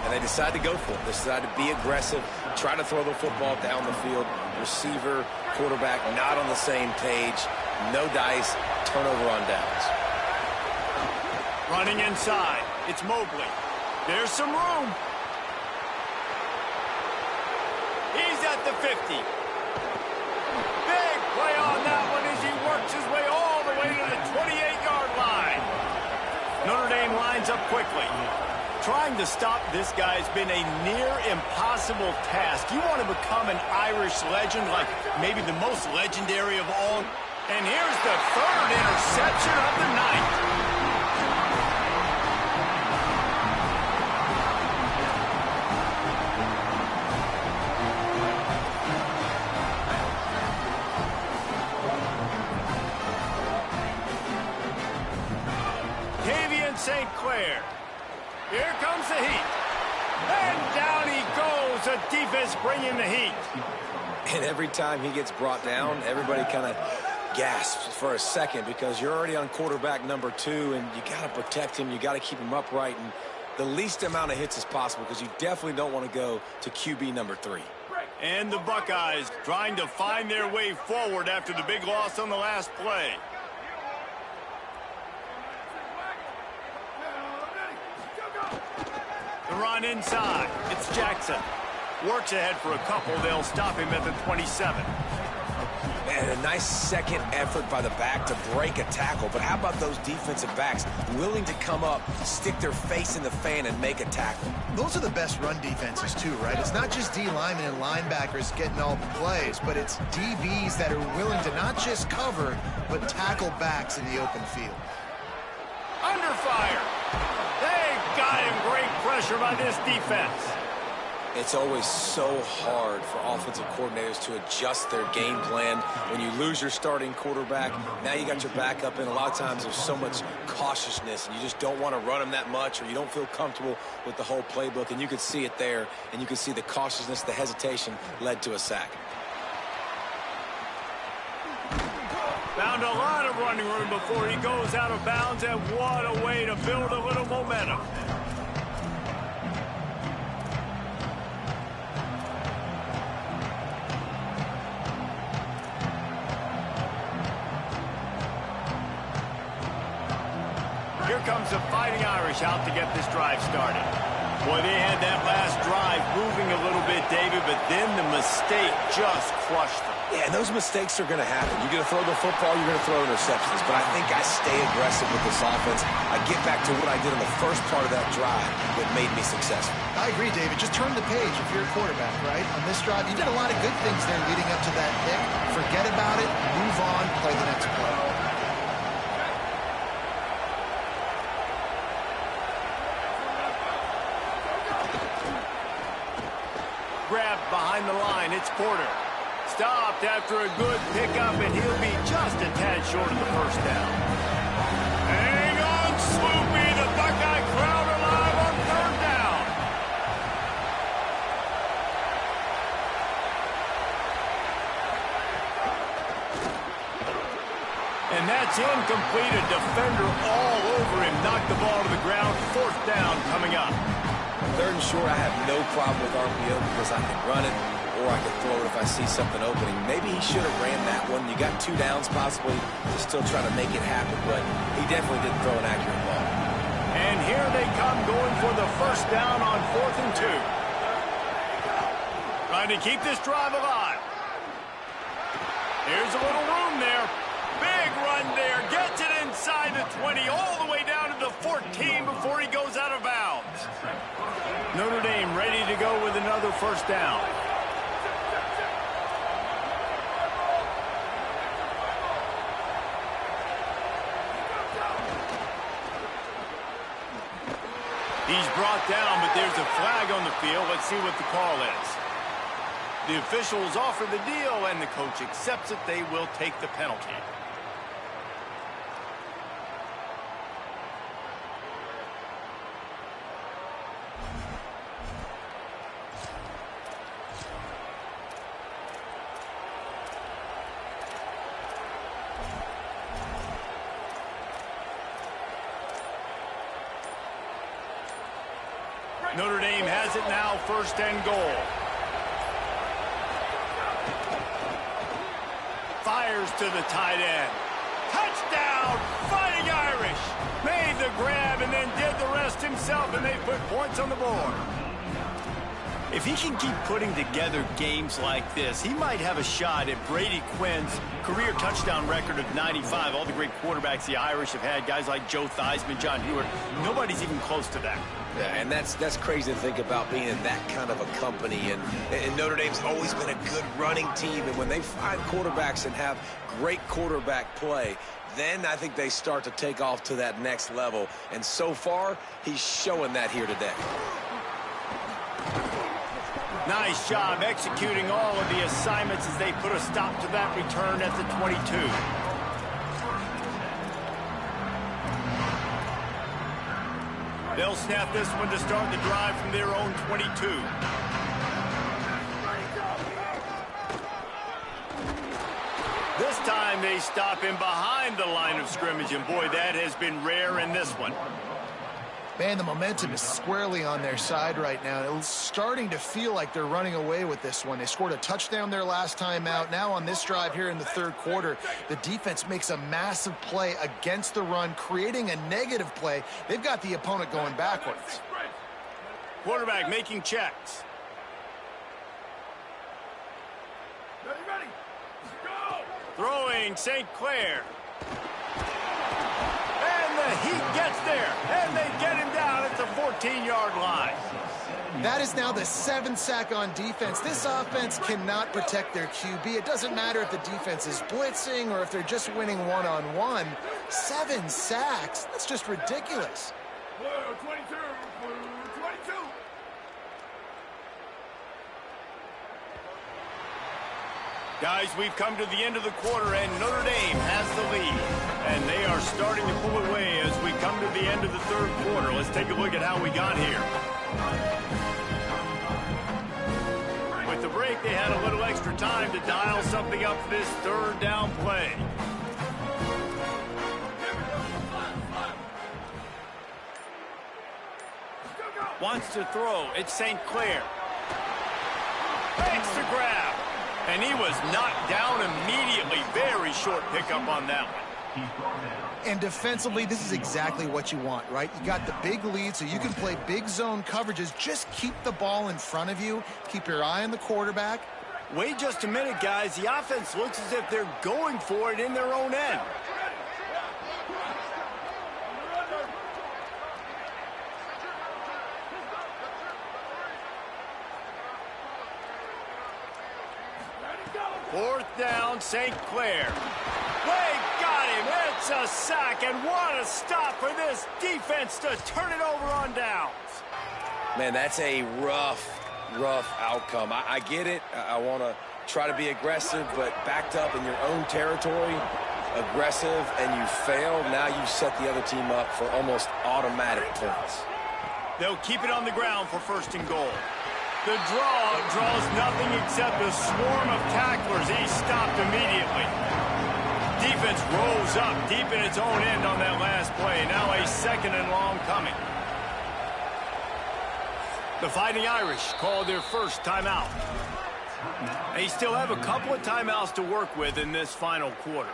And they decide to go for it. They decide to be aggressive, try to throw the football down the field. Receiver, quarterback, not on the same page. No dice, turnover on downs. Running inside. It's Mobley. There's some room. He's at the 50. Big play on that one as he works his way all the way to the 28-yard line. Notre Dame lines up quickly. Trying to stop this guy has been a near impossible task. You want to become an Irish legend, like maybe the most legendary of all. And here's the 3rd interception of the night. St. Clair. Here comes the heat. And down he goes. The defense bringing the heat. And every time he gets brought down, everybody kind of gasps for a second because you're already on quarterback number 2, and you got to protect him. You got to keep him upright and the least amount of hits as possible because you definitely don't want to go to QB number 3. And the Buckeyes trying to find their way forward after the big loss on the last play. The run inside. It's Jackson. Works ahead for a couple. They'll stop him at the 27. And a nice second effort by the back to break a tackle. But how about those defensive backs willing to come up, stick their face in the fan, and make a tackle? Those are the best run defenses, too, right? It's not just D linemen and linebackers getting all the plays, but it's DBs that are willing to not just cover, but tackle backs in the open field. Under fire. They've got him. Great pressure by this defense. It's always so hard for offensive coordinators to adjust their game plan. When you lose your starting quarterback, now you got your backup in. A lot of times there's so much cautiousness, and you just don't want to run them that much, or you don't feel comfortable with the whole playbook. And you can see it there, and you can see the cautiousness, the hesitation led to a sack. Found a lot of running room before he goes out of bounds, and what a way to build a little momentum. Here comes the Fighting Irish out to get this drive started. Boy, they had that last drive moving a little bit, David, but then the mistake just crushed them. Yeah, and those mistakes are going to happen. You're going to throw the football, you're going to throw interceptions. But I think I stay aggressive with this offense. I get back to what I did in the first part of that drive that made me successful. I agree, David. Just turn the page if you're a quarterback, right? On this drive, you did a lot of good things there leading up to that pick. Forget about it, move on, play the next play. Grabbed behind the line, it's Porter. Stopped after a good pickup, and he'll be just a tad short of the first down. Hang on, Sloopy. The Buckeye crowd alive on third down. And that's incomplete. A defender all over him. Knocked the ball to the ground. Fourth down coming up. Third and short, I have no problem with RPO because I can run it, or I can throw it if I see something opening. Maybe he should have ran that one. You got 2 downs possibly to still try to make it happen, but he definitely didn't throw an accurate ball. And here they come going for the first down on 4th and 2. Trying to keep this drive alive. Here's a little room there. Big run there. Gets it inside the 20, all the way down to the 14 before he goes out of bounds. Notre Dame ready to go with another first down. He's brought down, but there's a flag on the field. Let's see what the call is. The officials offer the deal, and the coach accepts it. They will take the penalty. Notre Dame has it now, 1st and goal. Fires to the tight end. Touchdown, Fighting Irish. Made the grab and then did the rest himself, and they put points on the board. If he can keep putting together games like this, he might have a shot at Brady Quinn's career touchdown record of 95. All the great quarterbacks the Irish have had, guys like Joe Theismann, John Hewitt, nobody's even close to that. Yeah, and that's crazy to think about being in that kind of a company. And Notre Dame's always been a good running team. And when they find quarterbacks and have great quarterback play, then I think they start to take off to that next level. And so far, he's showing that here today. Nice job executing all of the assignments as they put a stop to that return at the 22. They'll snap this one to start the drive from their own 22. This time they stop him behind the line of scrimmage, and boy, that has been rare in this one. Man, the momentum is squarely on their side right now. It's starting to feel like they're running away with this one. They scored a touchdown their last time out. Now on this drive here in the 3rd quarter, the defense makes a massive play against the run, creating a negative play. They've got the opponent going backwards. Quarterback making checks. Throwing St. Clair. And the Heat gets there. And they get him down at the 14-yard line. That is now the 7th sack on defense. This offense cannot protect their QB. It doesn't matter if the defense is blitzing or if they're just winning one-on-one. 7 sacks? That's just ridiculous. 22. Guys, we've come to the end of the quarter, and Notre Dame has the lead. And they are starting to pull away as we come to the end of the third quarter. Let's take a look at how we got here. With the break, they had a little extra time to dial something up for this third down play. Wants to throw. It's St. Clair. Makes the grab. And he was knocked down immediately. Very short pickup on that one. And defensively, this is exactly what you want, right? You got the big lead, so you can play big zone coverages. Just keep the ball in front of you. Keep your eye on the quarterback. Wait just a minute, guys. The offense looks as if they're going for it in their own end. Fourth down, St. Clair. They got him. It's a sack, and what a stop for this defense to turn it over on downs. Man, that's a rough outcome. I get it. I want to try to be aggressive, but backed up in your own territory, aggressive, and you fail. Now you've set the other team up for almost automatic points. They'll keep it on the ground for first and goal. The draws nothing except a swarm of tacklers. He stopped immediately. Defense rolls up deep in its own end on that last play. Now a second and long coming. The Fighting Irish called their first timeout. They still have a couple of timeouts to work with in this final quarter.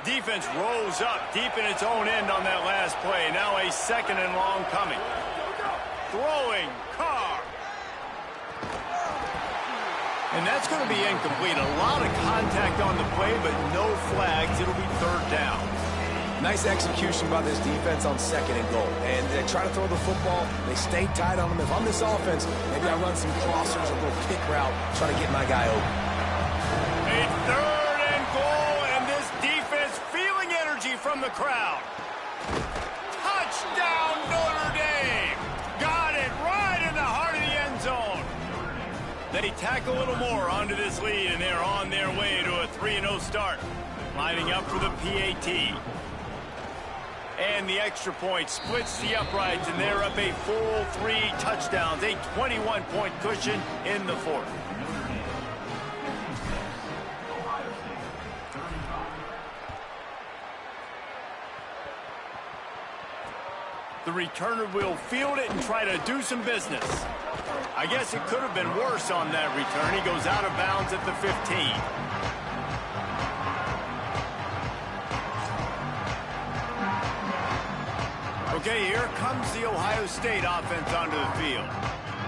Defense rolls up deep in its own end on that last play. Now a second and long coming. Throwing Carr. And that's going to be incomplete. A lot of contact on the play, but no flags. It'll be third down. Nice execution by this defense on second and goal. And they try to throw the football. They stay tight on them. If I'm this offense, maybe I run some crossers, a little kick route, try to get my guy open. A third and goal, and this defense feeling energy from the crowd. Touchdown, Notre Dame. Got it right in the heart of the end zone. They tack a little more onto this lead, and they're on their way to a 3-0 start. Lining up for the PAT. And the extra point splits the uprights, and they're up a full 3 touchdowns, a 21-point cushion in the fourth. The returner will field it and try to do some business. I guess it could have been worse on that return. He goes out of bounds at the 15. Okay, here comes the Ohio State offense onto the field.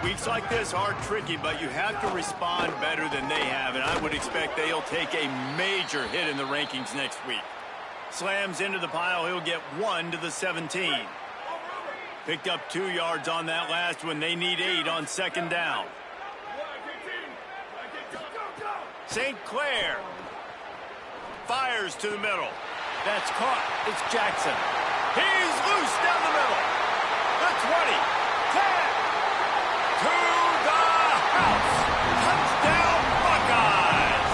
Weeks like this are tricky, but you have to respond better than they have, and I would expect they'll take a major hit in the rankings next week. Slams into the pile, he'll get 1 to the 17. Picked up 2 yards on that last one. They need 8 on second down. St. Clair fires to the middle. That's caught. It's Jackson. He's loose down the middle. The 20, 10, to the house. Touchdown, Buckeyes.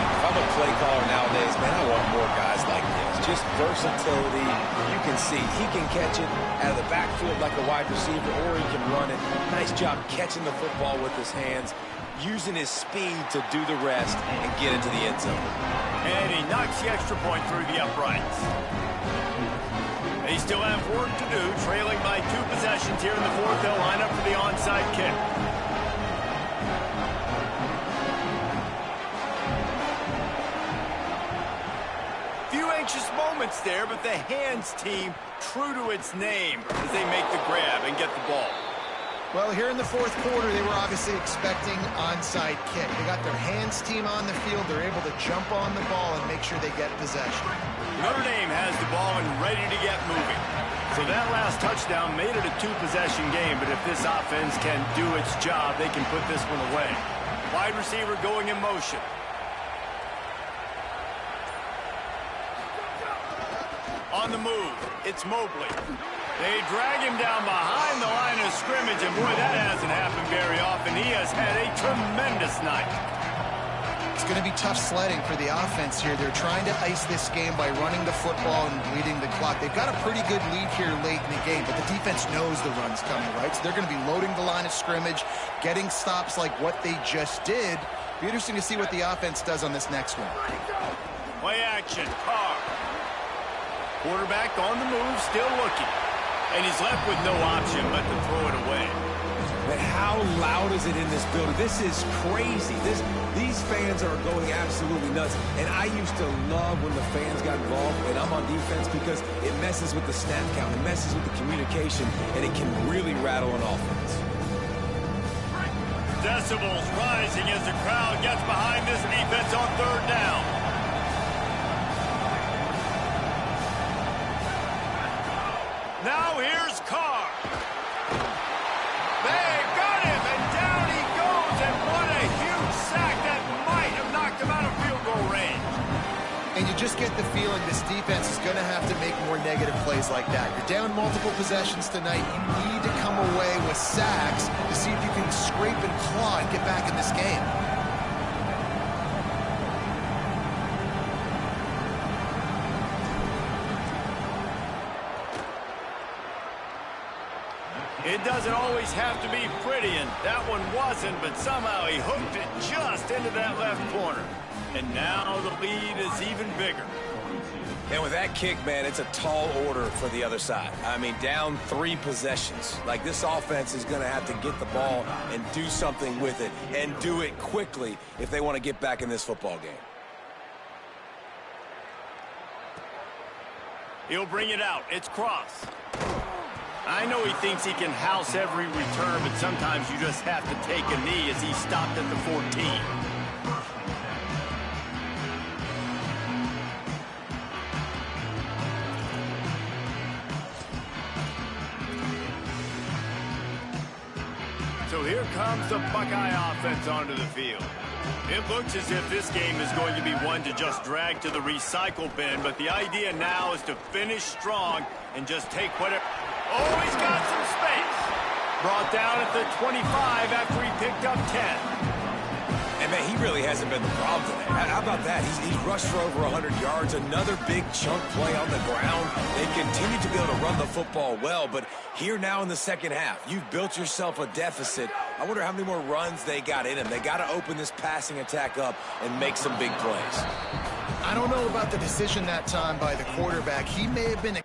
If I'm a play caller nowadays, man, I want more guys like this. Just versatility. You can see he can catch it out of the backfield like a wide receiver, or he can run it. Nice job catching the football with his hands, using his speed to do the rest and get into the end zone. And he knocks the extra point through the uprights. They still have work to do, trailing by 2 possessions here in the fourth. They'll line up for the onside kick. Few anxious moments there, but the hands team true to its name as they make the grab and get the ball. Well, here in the fourth quarter, they were obviously expecting onside kick. They got their hands team on the field. They're able to jump on the ball and make sure they get possession. Notre Dame has the ball and ready to get moving. So that last touchdown made it a two-possession game, but if this offense can do its job, they can put this one away. Wide receiver going in motion. On the move, it's Mobley. They drag him down behind the line of scrimmage, and boy, that hasn't happened very often. He has had a tremendous night. It's going to be tough sledding for the offense here. They're trying to ice this game by running the football and bleeding the clock. They've got a pretty good lead here late in the game, but the defense knows the run's coming, right? So they're going to be loading the line of scrimmage, getting stops like what they just did. Be interesting to see what the offense does on this next one. Play action, Carr. Quarterback on the move, still looking. And he's left with no option but to throw it away. But how loud is it in this building? This is crazy. These fans are going absolutely nuts. And I used to love when the fans got involved, and I'm on defense, because it messes with the snap count. It messes with the communication, and it can really rattle an offense. Decibels rising as the crowd gets behind this defense on third down. Now here's Carr. They got him, and down he goes, and what a huge sack that might have knocked him out of field goal range. And you just get the feeling this defense is going to have to make more negative plays like that. You're down multiple possessions tonight. You need to come away with sacks to see if you can scrape and claw and get back in this game. It doesn't always have to be pretty, and that one wasn't, but somehow he hooked it just into that left corner. And now the lead is even bigger. And with that kick, man, it's a tall order for the other side. I mean, down 3 possessions. Like, this offense is going to have to get the ball and do something with it, and do it quickly if they want to get back in this football game. He'll bring it out. It's Cross. I know he thinks he can house every return, but sometimes you just have to take a knee as he stopped at the 14. So here comes the Buckeye offense onto the field. It looks as if this game is going to be one to just drag to the recycle bin, but the idea now is to finish strong and just take whatever... Oh, he's got some space. Brought down at the 25 after he picked up 10. And, man, he really hasn't been the problem today. How about that? He's rushed for over 100 yards. Another big chunk play on the ground. They continue to be able to run the football well, but here now in the second half, you've built yourself a deficit. I wonder how many more runs they got in him. They got to open this passing attack up and make some big plays. I don't know about the decision that time by the quarterback. He may have been...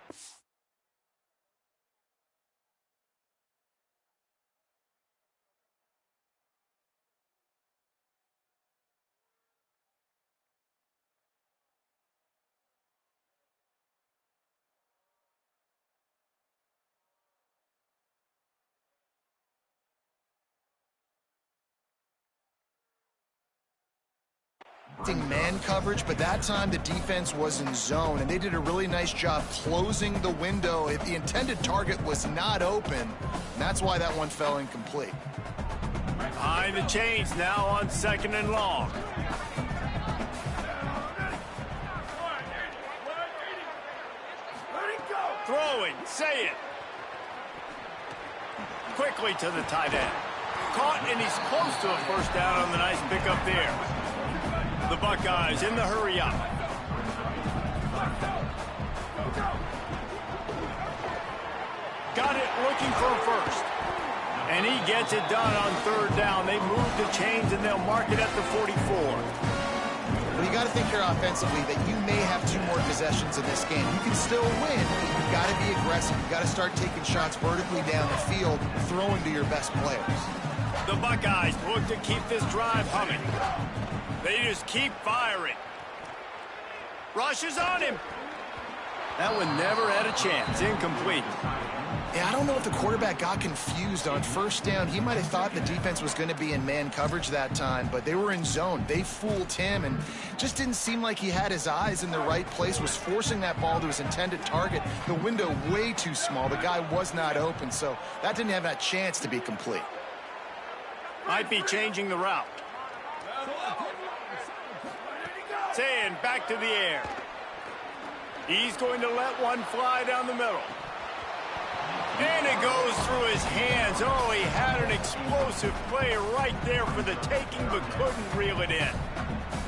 man coverage, but that time the defense was in zone, and they did a really nice job closing the window. The intended target was not open, and that's why that one fell incomplete. Behind the chains now on 2nd and long. Throwing, say it. Quickly to the tight end. Caught, and he's close to a first down on the nice pickup there. The Buckeyes in the hurry up. Got it, looking for a first. And he gets it done on 3rd down. They move the chains, and they'll mark it at the 44. Well, you got to think here offensively that you may have 2 more possessions in this game. You can still win, but you've got to be aggressive. You've got to start taking shots vertically down the field, throwing to your best players. The Buckeyes look to keep this drive humming. They just keep firing. Rush is on him. That one never had a chance. Incomplete. Yeah, I don't know if the quarterback got confused on first down. He might have thought the defense was going to be in man coverage that time, but they were in zone. They fooled him and just didn't seem like he had his eyes in the right place, was forcing that ball to his intended target. The window way too small. The guy was not open, so that didn't have that chance to be complete. Might be changing the route. Saying back to the air. He's going to let one fly down the middle. And it goes through his hands. Oh, he had an explosive play right there for the taking, but couldn't reel it in.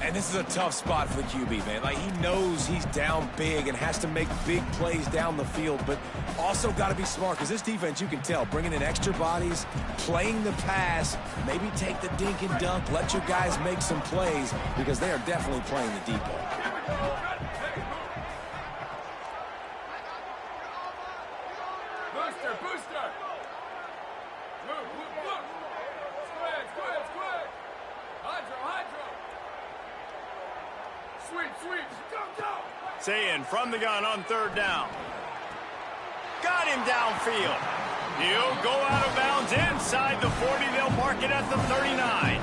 And this is a tough spot for the QB, man. Like, he knows he's down big and has to make big plays down the field, but also got to be smart, because this defense, you can tell, bringing in extra bodies, playing the pass, maybe take the dink and dunk, let your guys make some plays, because they are definitely playing the deep ball. Saying from the gun on third down. Got him downfield. He'll go out of bounds inside the 40. They'll mark it at the 39.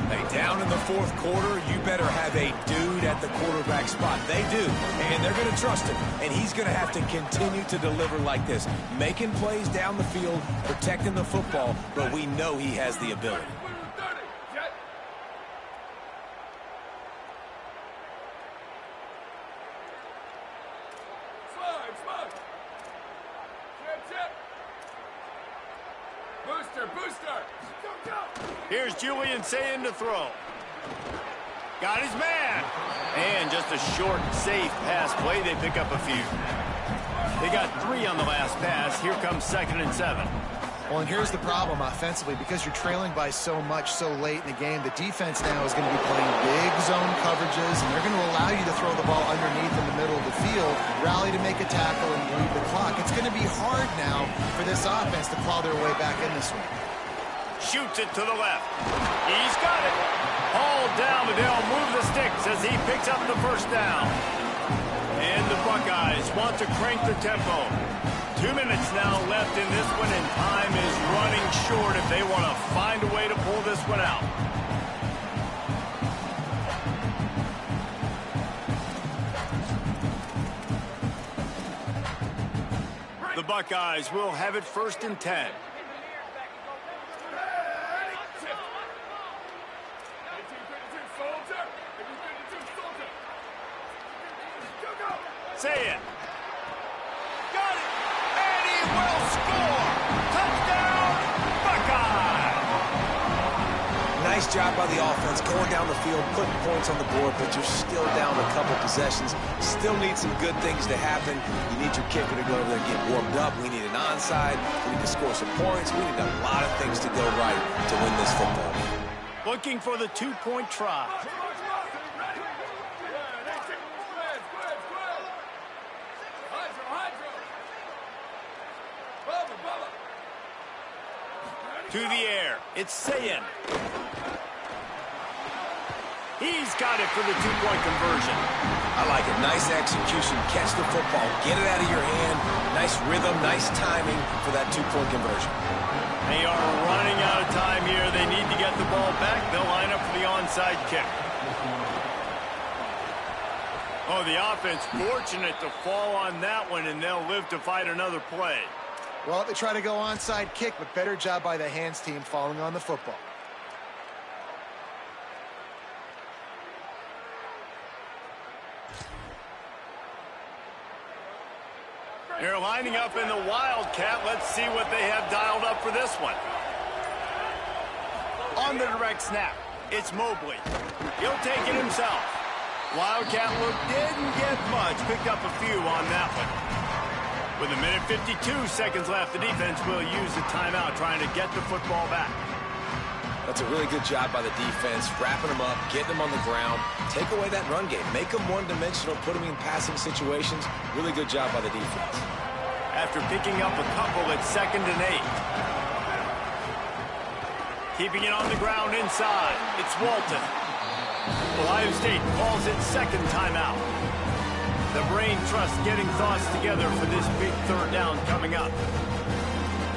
Hey, down in the fourth quarter, you better have a dude at the quarterback spot. They do, and they're going to trust him. And he's going to have to continue to deliver like this, making plays down the field, protecting the football, but we know he has the ability. Here's Julian saying to throw. Got his man. And just a short, safe pass play. They pick up a few. They got 3 on the last pass. Here comes 2nd and 7. Well, and here's the problem offensively. Because you're trailing by so much so late in the game, the defense now is going to be playing big zone coverages, and they're going to allow you to throw the ball underneath in the middle of the field, rally to make a tackle, and bleed the clock. It's going to be hard now for this offense to claw their way back in this one. Shoots it to the left. He's got it. Hauled down, but they'll move the sticks as he picks up the first down. And the Buckeyes want to crank the tempo. 2 minutes now left in this one, and time is running short if they want to find a way to pull this one out. The Buckeyes will have it 1st and 10. Say it. Got it. And he will score. Touchdown, Buckeye. Nice job by the offense, going down the field, putting points on the board, but you're still down a couple possessions. Still need some good things to happen. You need your kicker to go over there and get warmed up. We need an onside. We need to score some points. We need a lot of things to go right to win this football game. Looking for the 2-point try. To the air. It's Sayin. He's got it for the 2-point conversion. I like it. Nice execution. Catch the football. Get it out of your hand. Nice rhythm. Nice timing for that 2-point conversion. They are running out of time here. They need to get the ball back. They'll line up for the onside kick. Oh, the offense fortunate to fall on that one, and they'll live to fight another play. Well, they try to go onside kick, but better job by the hands team falling on the football. They're lining up in the Wildcat. Let's see what they have dialed up for this one. On the direct snap, it's Mobley. He'll take it himself. Wildcat look didn't get much. Picked up a few on that one. With 1:52 seconds left, the defense will use a timeout trying to get the football back. That's a really good job by the defense, wrapping them up, getting them on the ground, take away that run game, make them one-dimensional, put them in passing situations. Really good job by the defense. After picking up a couple, it's 2nd and 8. Keeping it on the ground inside, it's Walton. Ohio State calls its 2nd timeout. The brain trust getting thoughts together for this big third down coming up.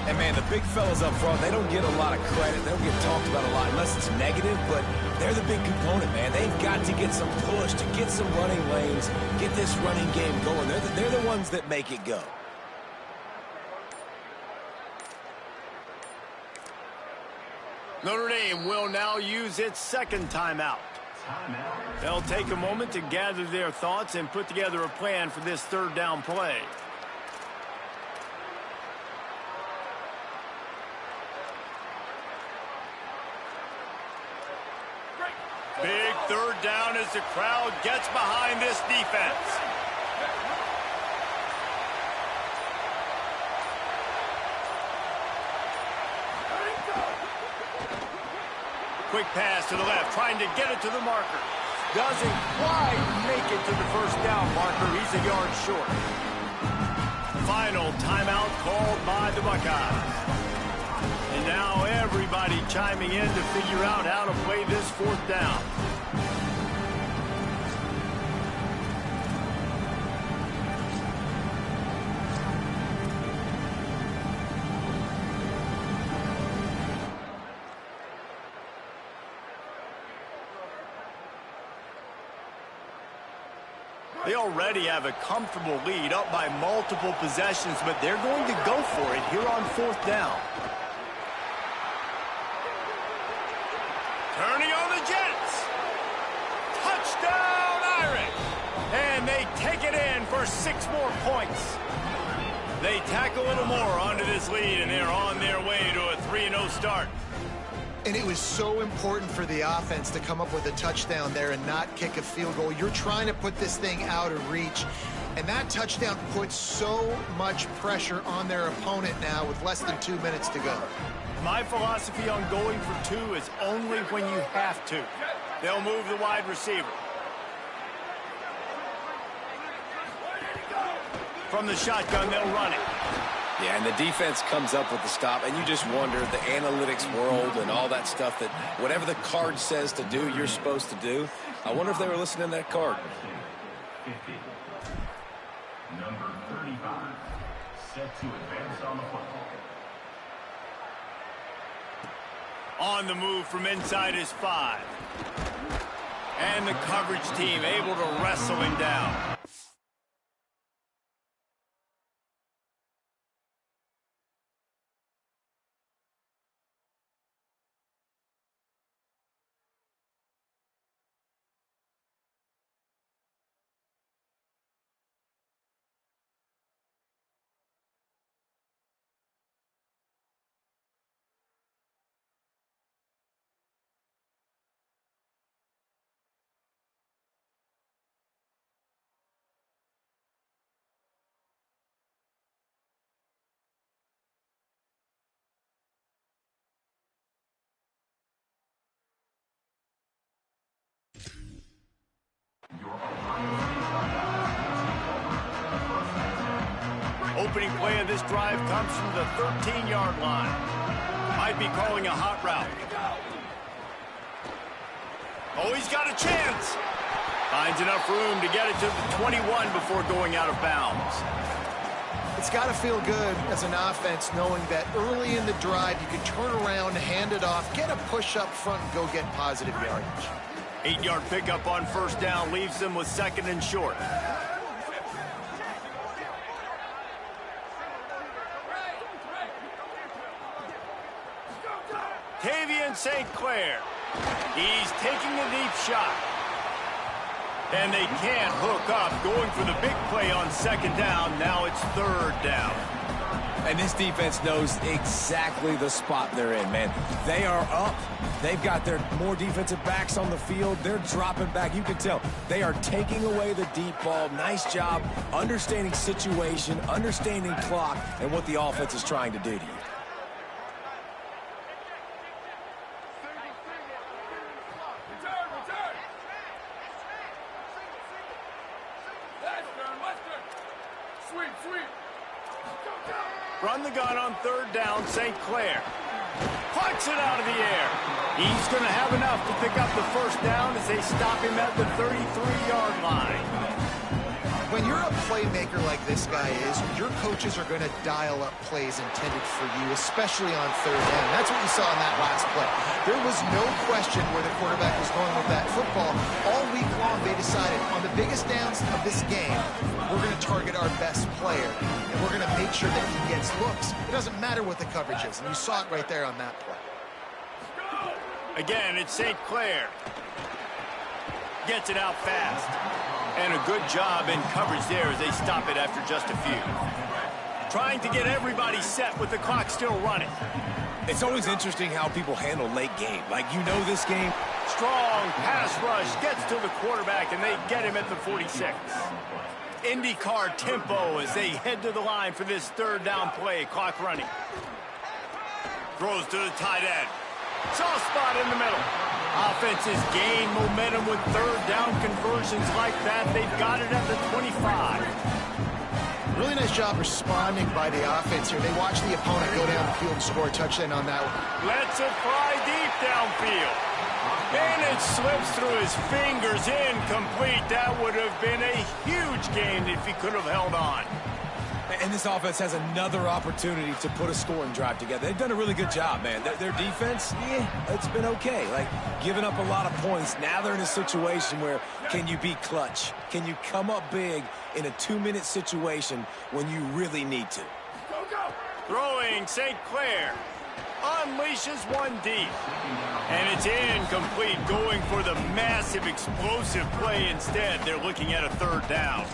And, man, the big fellas up front, they don't get a lot of credit. They don't get talked about a lot unless it's negative, but they're the big component, man. They've got to get some push, to get some running lanes, get this running game going. They're the ones that make it go. Notre Dame will now use its second timeout. They'll take a moment to gather their thoughts and put together a plan for this third down play. Big third down as the crowd gets behind this defense. Quick pass to the left, trying to get it to the marker. Doesn't quite make it to the first down marker. He's a yard short. Final timeout called by the Buckeyes. And now everybody chiming in to figure out how to play this fourth down. They already have a comfortable lead, up by multiple possessions, but they're going to go for it here on fourth down. Turning on the Jets. Touchdown, Irish. And they take it in for 6 more points. They tack a little more onto this lead, and they're on their way to a 3-0 start. And it was so important for the offense to come up with a touchdown there and not kick a field goal. You're trying to put this thing out of reach. And that touchdown puts so much pressure on their opponent now with less than 2 minutes to go. My philosophy on going for 2 is only when you have to. They'll move the wide receiver. From the shotgun, they'll run it. Yeah, and the defense comes up with the stop, and you just wonder, the analytics world and all that stuff, that whatever the card says to do, you're supposed to do. I wonder if they were listening to that card. Number 35, set to advance on the football. On the move from inside his 5. And the coverage team able to wrestle him down. Opening play of this drive comes from the 13-yard line. Might be calling a hot route. Oh, he's got a chance. Finds enough room to get it to the 21 before going out of bounds. It's got to feel good as an offense knowing that early in the drive you can turn around, hand it off, get a push up front, and go get positive yardage. 8-yard pickup on first down leaves them with 2nd and short. St. Clair. He's taking a deep shot. And they can't hook up, going for the big play on 2nd down. Now it's 3rd down. And this defense knows exactly the spot they're in, man. They are up. They've got their more defensive backs on the field. They're dropping back. You can tell they are taking away the deep ball. Nice job understanding situation, understanding clock, and what the offense is trying to do to you. Run the gun on 3rd down, St. Clair. Puts it out of the air. He's going to have enough to pick up the first down as they stop him at the 33-yard line. when you're a playmaker like this guy is, your coaches are going to dial up plays intended for you, especially on third down. That's what we saw in that last play. There was no question where the quarterback was going with that football. All week long, they decided on the biggest downs of this game, we're going to target our best player, and we're going to make sure that he gets looks. It doesn't matter what the coverage is, and you saw it right there on that play. Again, it's St. Clair. Gets it out fast. And a good job in coverage there as they stop it after just a few. Trying to get everybody set with the clock still running. It's always interesting how people handle late game. Like, you know this game. Strong pass rush gets to the quarterback, and they get him at the 46. IndyCar tempo as they head to the line for this third down play. Clock running. Throws to the tight end. Soft spot in the middle. Offenses gain momentum with third down conversions like that. They've got it at the 25. Really nice job responding by the offense here. They watch the opponent go down the field and score a touchdown on that one. Lets it fly deep downfield. And it slips through his fingers, incomplete. That would have been a huge gain if he could have held on. And this offense has another opportunity to put a scoring drive together. They've done a really good job, man. Their defense, it's been okay. Like, giving up a lot of points. Now they're in a situation where can you be clutch? Can you come up big in a 2-minute situation when you really need to? Throwing St. Clair. Unleashes one deep. And it's incomplete, going for the massive explosive play instead. They're looking at a third down.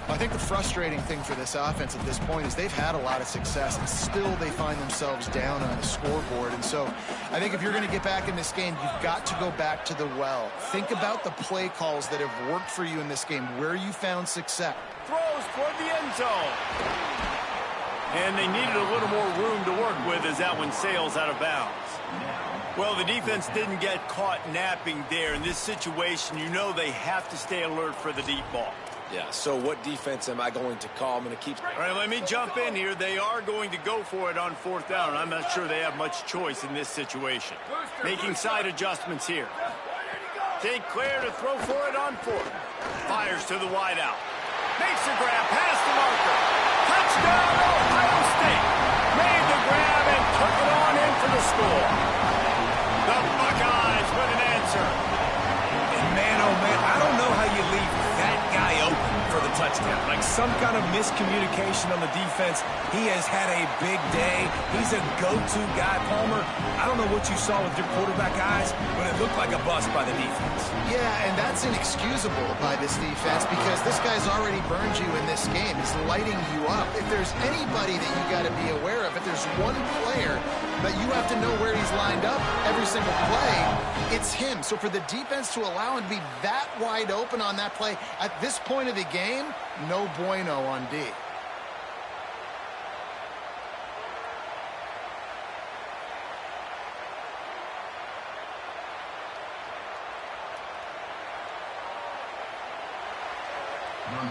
I think the frustrating thing for this offense at this point is they've had a lot of success, and still they find themselves down on the scoreboard. And so I think if you're going to get back in this game, you've got to go back to the well. Think about the play calls that have worked for you in this game, where you found success. Throws toward the end zone. And they needed a little more room to work with as that one sails out of bounds. Well, the defense didn't get caught napping there. In this situation, you know they have to stay alert for the deep ball. Yeah, so what defense am I going to call? I'm going to keep... All right, let me jump in here. They are going to go for it on fourth down. I'm not sure they have much choice in this situation. Making side adjustments here. St. Clair to throw for it on fourth. Fires to the wideout. Makes the grab past the marker. Touchdown, Ohio State. Made the grab and took it on in for the score. The Buckeyes with an answer. And man, oh man, I don't know how you leave that guy open for the touchdown. Like some kind of miscommunication on the defense. He has had a big day. He's a go-to guy. Palmer, I don't know what you saw with your quarterback eyes, but it looked like a bust by the defense. Yeah, and that's inexcusable by this defense because this guy's already burned you in this game. He's lighting you up. If there's anybody that you got to be aware of, if there's one player that you have to know where he's lined up every single play, it's him. So for the defense to allow him to be that wide open on that play at this point of the game, no bueno on D.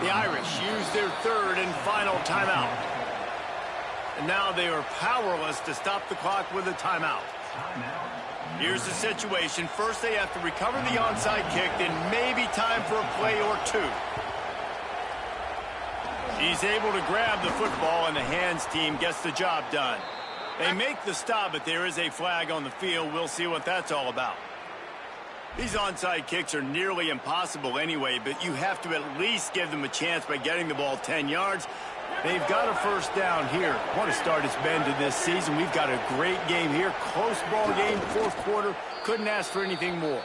The Irish use their third and final timeout. And now they are powerless to stop the clock with a timeout. Here's the situation. First, they have to recover the onside kick, then maybe time for a play or two. He's able to grab the football, and the hands team gets the job done. They make the stop, but there is a flag on the field. We'll see what that's all about. These onside kicks are nearly impossible anyway, but you have to at least give them a chance by getting the ball 10 yards. They've got a first down here. What a start it's been to this season. We've got a great game here. Close ball game, fourth quarter. Couldn't ask for anything more.